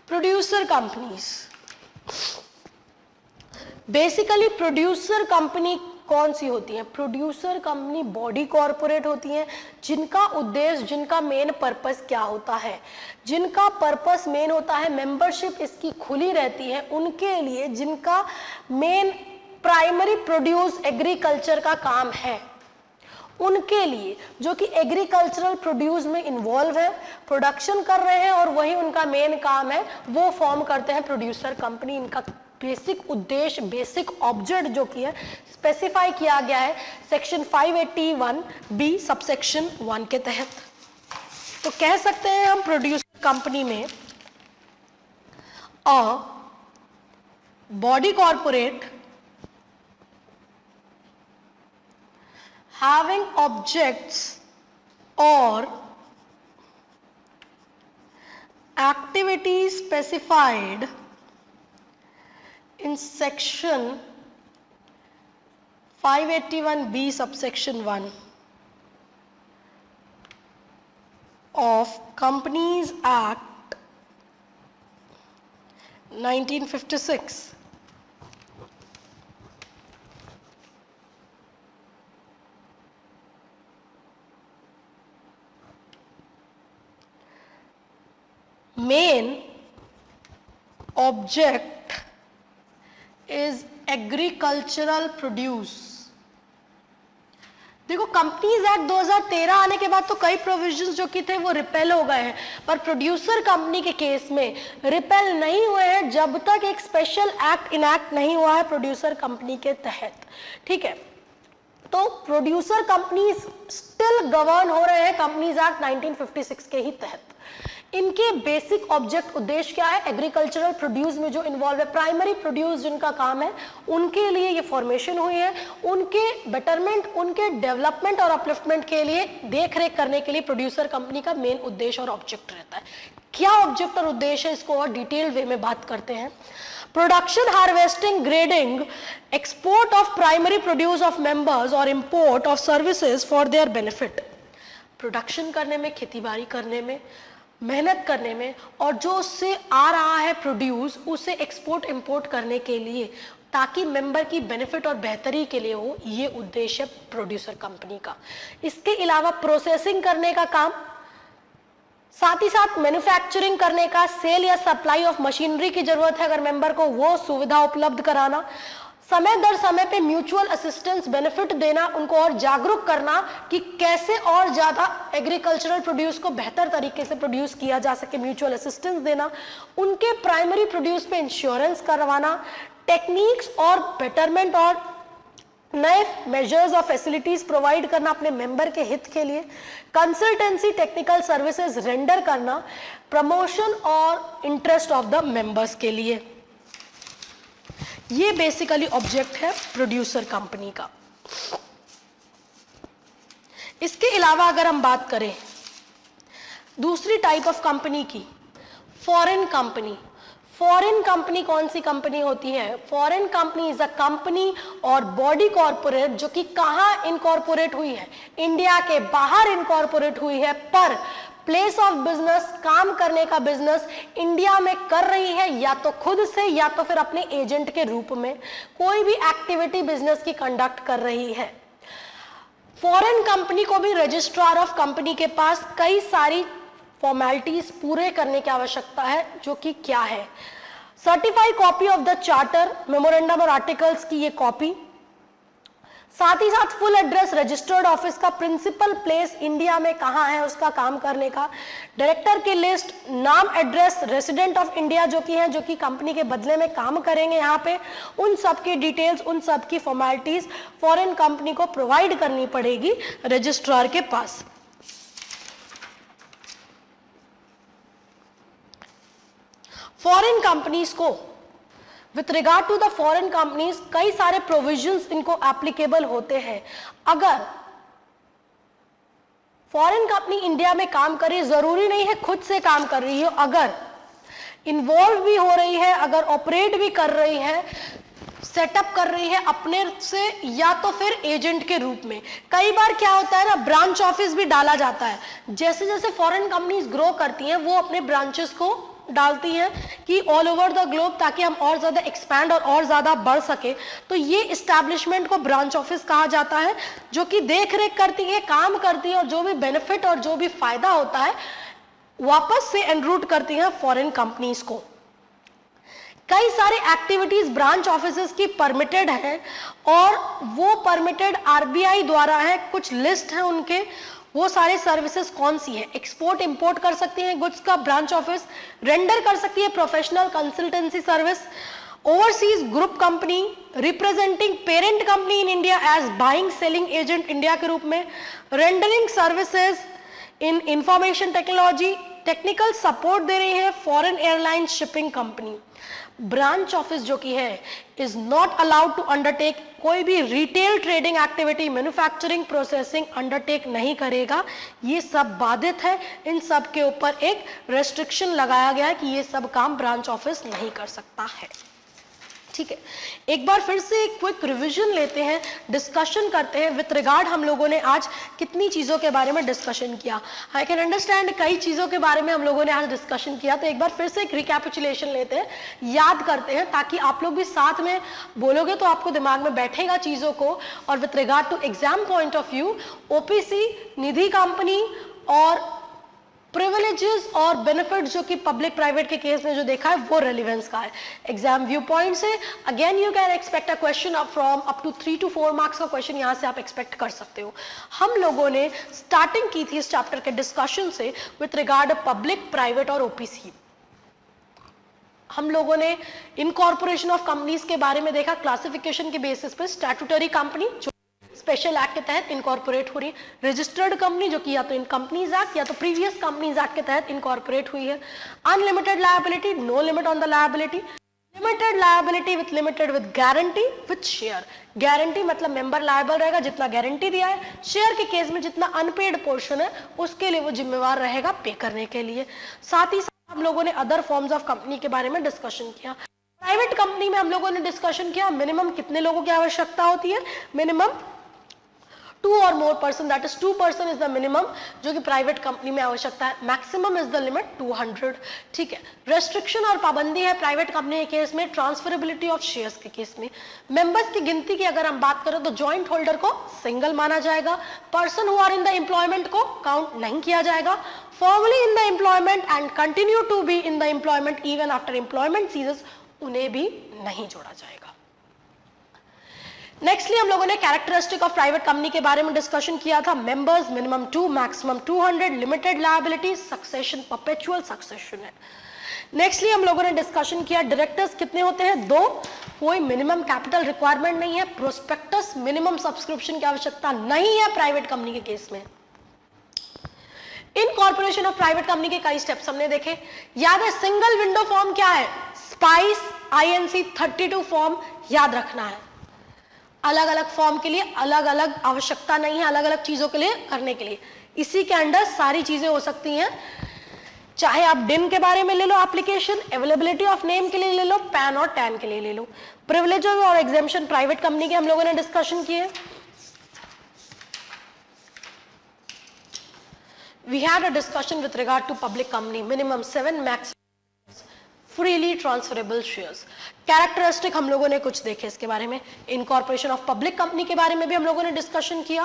A: producer companies. Basically producer company कौन सी होती हैं? प्रोड्यूसर कंपनी बॉडी कॉरपोरेट होती हैं जिनका उद्देश्य, जिनका मेन पर्पस क्या होता है? जिनका पर्पस मेन होता है, मेंबरशिप इसकी खुली रहती है उनके लिए जिनका मेन प्राइमरी प्रोड्यूस एग्रीकल्चर का काम है, उनके लिए जो कि एग्रीकल्चरल प्रोड्यूस में इन्वॉल्व है, प्रोडक्शन कर रहे हैं और वही उनका मेन काम है, वो फॉर्म करते हैं प्रोड्यूसर कंपनी। इनका बेसिक उद्देश्य, बेसिक ऑब्जेक्ट जो कि है स्पेसिफाई किया गया है सेक्शन 581B सबसेक्शन 1 के तहत। तो कह सकते हैं हम प्रोड्यूसर कंपनी में a body corporate having objects or activities specified in section 581B subsection 1 of Companies Act 1956. Main object is agricultural produce. देखो, कंपनीज एक्ट 2013 आने के बाद तो कई प्रोविजंस जो कि थे वो रिपेल हो गए हैं, पर प्रोड्यूसर कंपनी के केस में रिपेल नहीं हुए हैं जब तक एक स्पेशल एक्ट इनैक्ट नहीं हुआ है प्रोड्यूसर कंपनी के तहत। ठीक है, तो प्रोड्यूसर कंपनीज स्टिल गवर्न हो रहे हैं कंपनीज एक्ट 1956 के ही तहत। इनके बेसिक ऑब्जेक्ट उद्देश्य क्या है? एग्रीकल्चरल प्रोड्यूस में जो इन्वॉल्व है, प्राइमरी प्रोड्यूस जिनका काम है, उनके लिए ये फॉर्मेशन हुई है। उनके बेटरमेंट, उनके डेवलपमेंट और अपलिफ्टमेंट के लिए देख रेख करने के लिए प्रोड्यूसर कंपनी का मेन उद्देश्य और ऑब्जेक्ट रहता है। क्या ऑब्जेक्ट और उद्देश्य है, इसको और डिटेल्ड वे में बात करते हैं। Production, harvesting, grading, export of primary produce of members और import of services for their benefit. Production करने में, खेतीबाड़ी करने में, मेहनत करने में, और जो उससे आ रहा है प्रोड्यूस, उसे एक्सपोर्ट इंपोर्ट करने के लिए, ताकि मेंबर की बेनिफिट और बेहतरी के लिए हो, ये उद्देश्य प्रोड्यूसर कंपनी का। इसके अलावा प्रोसेसिंग करने का काम, साथ ही साथ मैन्युफैक्चरिंग करने का, सेल या सप्लाई ऑफ मशीनरी की जरूरत है अगर मेंबर को, वो सुविधा उपलब्ध कराना, समय दर समय पे म्यूचुअल असिस्टेंस बेनिफिट देना, उनको और जागरूक करना कि कैसे और ज्यादा एग्रीकल्चरल प्रोड्यूस को बेहतर तरीके से प्रोड्यूस किया जा सके, म्यूचुअल असिस्टेंस देना, उनके प्राइमरी प्रोड्यूस पे इंश्योरेंस करवाना, टेक्निक्स और बेटरमेंट और नए मेजर्स और फैसिलिटीज प्रोवाइड करना अपने मेंबर के हित के लिए, कंसल्टेंसी टेक्निकल सर्विसेज रेंडर करना, प्रमोशन और इंटरेस्ट ऑफ द मेंबर्स के लिए। ये बेसिकली ऑब्जेक्ट है प्रोड्यूसर कंपनी का। इसके अलावा अगर हम बात करें दूसरी टाइप ऑफ कंपनी की, फॉरेन कंपनी। फॉरेन कंपनी कौन सी कंपनी होती है? Foreign company is a company और बॉडी कॉर्पोरेट जो कि कहाँ इनकॉर्पोरेट हुई है? इंडिया के बाहर इनकॉर्पोरेट हुई है, पर प्लेस ऑफ बिजनेस, काम करने का बिजनेस इंडिया में कर रही है, या तो खुद से या तो फिर अपने एजेंट के रूप में कोई भी एक्टिविटी बिजनेस की कंडक्ट कर रही है। फॉरेन कंपनी को भी रजिस्ट्रार ऑफ कंपनी के पास कई सारी फॉर्मेलिटीज पूरे करने की आवश्यकता है, जो कि क्या है? Certified copy of the charter, memorandum और आर्टिकल्स की ये कॉपी, साथ ही साथ फुल एड्रेस रजिस्टर्ड ऑफिस का, प्रिंसिपल प्लेस इंडिया में कहाँ है उसका काम करने का, डायरेक्टर की लिस्ट, नाम, एड्रेस, रेसिडेंट ऑफ इंडिया जो कि हैं, जो कि कंपनी के बदले में काम करेंगे यहाँ पे, उन सब की डिटेल्स, उन सब की फॉर्मेलिटीज फॉरेन कंपनी को प्रोवाइड करनी पड़ेगी रजिस्ट्रार के पास। फॉरेन कंपनीज को, with regard to the foreign companies, कई सारे प्रोविजंस इनको एप्लीकेबल होते हैं। अगर फॉरेन कंपनी इंडिया में काम कर रही है, जरूरी नहीं है खुद से काम कर रही हो, अगर इन्वॉल्व भी हो रही है, अगर ऑपरेट भी कर रही है, सेटअप कर रही है अपने से या तो फिर एजेंट के रूप में। कई बार क्या होता है ना, ब्रांच ऑफिस भी डाला जाता है। जैसे जैसे फॉरेन कंपनीज ग्रो करती हैं, वो अपने ब्रांचेस को डालती हैं कि ऑल ओवर द ग्लोब, ताकि हम और ज्यादा एक्सपैंड और ज्यादा बढ़ सके। तो ये इस्टेब्लिशमेंट को ब्रांच ऑफिस कहा जाता है, जो कि देख रेख करती है, काम करती है, और जो भी बेनिफिट और जो भी फायदा होता है वापस से एनरूट करती है फॉरेन कंपनीज को। कई सारे एक्टिविटीज ब्रांच ऑफिसेस की परमिटेड है, और वो परमिटेड आरबीआई द्वारा है। कुछ लिस्ट है उनके, वो सारे सर्विसेज कौन सी है? एक्सपोर्ट इंपोर्ट कर सकती है गुड्स का ब्रांच ऑफिस, रेंडर कर सकती है professional consultancy service, overseas group company, representing parent company in India as buying selling agent India के रूप में, rendering services in information technology, technical support दे रही है foreign airline shipping company. Branch office जो की है is not allowed to undertake कोई भी retail trading activity, manufacturing, processing undertake नहीं करेगा। ये सब बाधित है, इन सब के ऊपर एक रेस्ट्रिक्शन लगाया गया है कि ये सब काम ब्रांच ऑफिस नहीं कर सकता है। ठीक है, एक बार फिर से एक क्विक रिवीजन लेते हैं, डिस्कशन करते हैं विथ रिगार्ड हम लोगों ने आज कितनी चीज़ों के बारे में डिस्कशन किया। आई कैन अंडरस्टैंड कई चीज़ों के बारे में हम लोगों ने आज डिस्कशन किया, तो एक बार फिर से एक रिकैपिचुलेशन लेते हैं, याद करते हैं, ताकि आप लोग भी साथ में बोलोगे तो आपको दिमाग में बैठेगा चीज़ों को। और with regard to exam point of view, OPC, Nidhi company और प्रिविलेजेस और बेनिफिट जो कि पब्लिक प्राइवेट के केस में जो देखा है वो रेलिवेंस का है। एग्जाम व्यू पॉइंट से again you can expect a question from up to 3 to 4 marks का क्वेश्चन यहाँ से आप एक्सपेक्ट कर सकते हो। हम लोगों ने स्टार्टिंग की थी इस चैप्टर के डिस्कशन से विथ रिगार्ड पब्लिक, प्राइवेट और ओपीसी। हम लोगों ने इनकॉर्पोरेशन ऑफ कंपनीज के बारे में देखा, क्लासिफिकेशन के बेसिस पे स्टैट्यूटरी कंपनी जो स्पेशल एक्ट के तहत इनकॉर्पोरेट हो रही है। रजिस्टर्ड कंपनी जो कि या तो इन कंपनीज एक्ट या तो प्रीवियस कंपनीज एक्ट के तहत इनकॉर्पोरेट हुई है। Unlimited liability, no limit on the liability. Limited liability with limited with guarantee with share. Guarantee मतलब मेंबर लायबल रहेगा जितना गारंटी दिया है, शेयर के केस में जितना अनपेड पोर्शन है उसके लिए वो जिम्मेवार रहेगा पे करने के लिए। साथ ही साथ हम लोगों ने अदर फॉर्म्स ऑफ कंपनी के बारे में डिस्कशन किया। प्राइवेट कंपनी में हम लोगों ने डिस्कशन किया मिनिमम कितने लोगों की आवश्यकता होती है, मिनिमम 2 और more person, that is 2 person is the minimum जो कि प्राइवेट कंपनी में आवश्यकता है। Maximum is the limit 200। ठीक है, रेस्ट्रिक्शन और पाबंदी है प्राइवेट कंपनी के केस में, ट्रांसफरेबिलिटी ऑफ शेयर्स के केस में। मेंबर्स की गिनती की अगर हम बात करें तो जॉइंट होल्डर को सिंगल माना जाएगा, person who are in the employment को काउंट नहीं किया जाएगा, formally in the employment and continue to be in the employment even after employment ceases, उन्हें भी नहीं जोड़ा जाएगा। नेक्स्टली हम लोगों ने कैरेक्टरिस्टिक ऑफ प्राइवेट कंपनी के बारे में डिस्कशन किया था। Members minimum 2, maximum 200, limited liability, succession perpetual succession है। नेक्स्टली हम लोगों ने डिस्कशन किया डायरेक्टर्स कितने होते हैं, 2, कोई मिनिमम कैपिटल रिक्वायरमेंट नहीं है, प्रोस्पेक्टस मिनिमम सब्सक्रिप्शन की आवश्यकता नहीं है प्राइवेट कंपनी के केस में। इनकॉर्पोरेशन ऑफ प्राइवेट कंपनी के कई स्टेप्स हमने देखे, याद है सिंगल विंडो फॉर्म क्या है, स्पाइस INC 32 फॉर्म याद रखना है। अलग अलग फॉर्म के लिए अलग अलग आवश्यकता नहीं है, अलग अलग चीजों के लिए करने के लिए, इसी के अंडर सारी चीजें हो सकती हैं। चाहे आप डिन के बारे में ले लो एप्लीकेशन, अवेलेबिलिटी ऑफ नेम के लिए ले लो, पैन और टैन के लिए ले लो। प्रिविलेजेस और एग्जेम्पशन प्राइवेट कंपनी के हम लोगों ने डिस्कशन किए। We had a discussion with regard to public company, minimum 7, max freely transferable shares. Characteristic हम लोगों ने कुछ देखे इसके बारे में। इनकॉर्पोरेशन ऑफ पब्लिक कंपनी के बारे में भी हम लोगों ने डिस्कशन किया।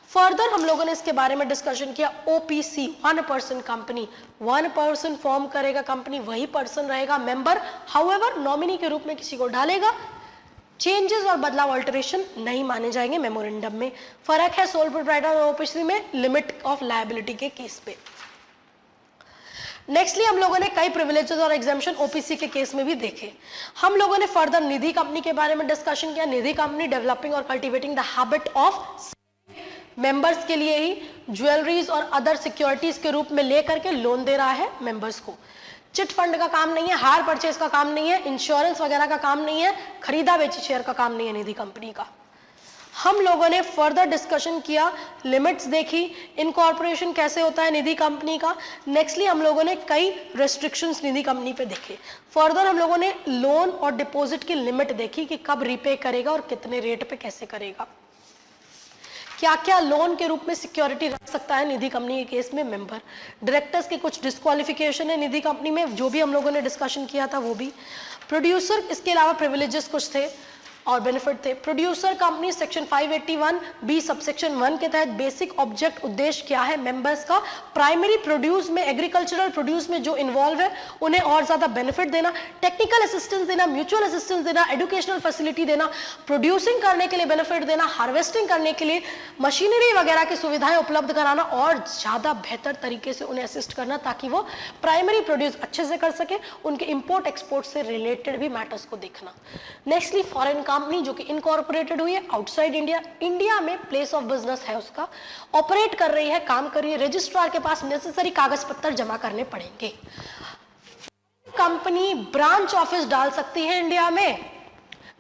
A: फर्दर हम लोगों ने इसके बारे में डिस्कशन किया OPC, 1 person company, 1 person form करेगा कंपनी, वही पर्सन रहेगा मेंबर, हाउएवर नॉमिनी के रूप में किसी को डालेगा, चेंजेस और बदलाव अल्टरेशन नहीं माने जाएंगे मेमोरेंडम में। फर्क है सोल प्रोप्राइटर और OPC में लिमिट ऑफ लायबिलिटी के केस पे। नेक्स्टली हम लोगों ने कई प्रिविलेजेस और एग्जेम्पशन OPC के केस में भी देखे। हम लोगों ने फर्दर निधि कंपनी के बारे में डिस्कशन किया। निधि कंपनी डेवलपिंग और cultivating the habit of members के लिए ही ज्वेलरीज और अदर सिक्योरिटीज के रूप में लेकर के लोन दे रहा है मेंबर्स को। चिट फंड का काम नहीं है, हायर परचेज का काम नहीं है, इंश्योरेंस वगैरह का काम नहीं है, खरीदा बेची शेयर का काम नहीं है निधि कंपनी का। हम लोगों ने फर्दर डिस्कशन किया, लिमिट्स देखी, इनकॉर्पोरेशन कैसे होता है निधि कंपनी का। नेक्स्टली हम लोगों ने कई रेस्ट्रिक्शंस निधि कंपनी पे देखे। फर्दर हम लोगों ने लोन और डिपॉजिट की लिमिट देखी कि कब रीपे करेगा और कितने रेट पे कैसे करेगा। क्या क्या लोन के रूप में सिक्योरिटी रख सकता है निधि कंपनी के केस में मेंबर। डायरेक्टर्स के कुछ डिस्क्वालिफिकेशन है निधि कंपनी में, जो भी हम लोगों ने डिस्कशन किया था वो भी। प्रोड्यूसर, इसके अलावा प्रिविलेजेस कुछ थे और बेनिफिट थे। Producer company section 581B subsection 1 के तहत बेसिक ऑब्जेक्ट उद्देश्य क्या है मेंबर्स का, प्राइमरी प्रोड्यूस में, एग्रीकल्चरल प्रोड्यूस में जो इन्वॉल्व है उन्हें और ज्यादा बेनिफिट देना, टेक्निकल असिस्टेंस देना, म्यूचुअल असिस्टेंस देना, एजुकेशनल फैसिलिटी देना, प्रोड्यूसिंग करने के लिए बेनिफिट देना, हार्वेस्टिंग करने के लिए मशीनरी वगैरह की सुविधाएं उपलब्ध कराना और ज्यादा बेहतर तरीके से उन्हें असिस्ट करना ताकि वो प्राइमरी प्रोड्यूस अच्छे से कर सके। उनके इंपोर्ट एक्सपोर्ट से रिलेटेड भी मैटर्स को देखना। नेक्स्टली फॉरेन कंपनी जो कि इनकॉर्पोरेटेड हुई है आउटसाइड इंडिया, इंडिया में प्लेस ऑफ बिजनेस है उसका, ऑपरेट कर रही है, काम कर रही है, रजिस्ट्रार के पास नेसेसरी कागज पत्र जमा करने पड़ेंगे। कंपनी ब्रांच ऑफिस डाल सकती है इंडिया में,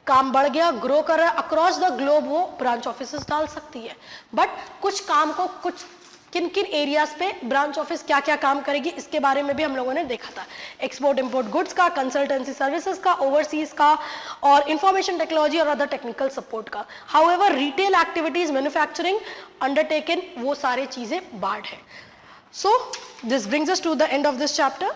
A: काम बढ़ गया, ग्रो कर रहा है, अक्रॉस द ग्लोब वो ब्रांच ऑफिस डाल सकती है। बट कुछ काम को कुछ किन किन एरियाज पे ब्रांच ऑफिस क्या क्या काम करेगी इसके बारे में भी हम लोगों ने देखा था। एक्सपोर्ट इंपोर्ट गुड्स का, कंसल्टेंसी सर्विसेज का, ओवरसीज का और इंफॉर्मेशन टेक्नोलॉजी और अदर टेक्निकल सपोर्ट का। However retail activities, manufacturing, undertaken, वो सारे चीजें बार्ड है। So this brings us to the end of this chapter.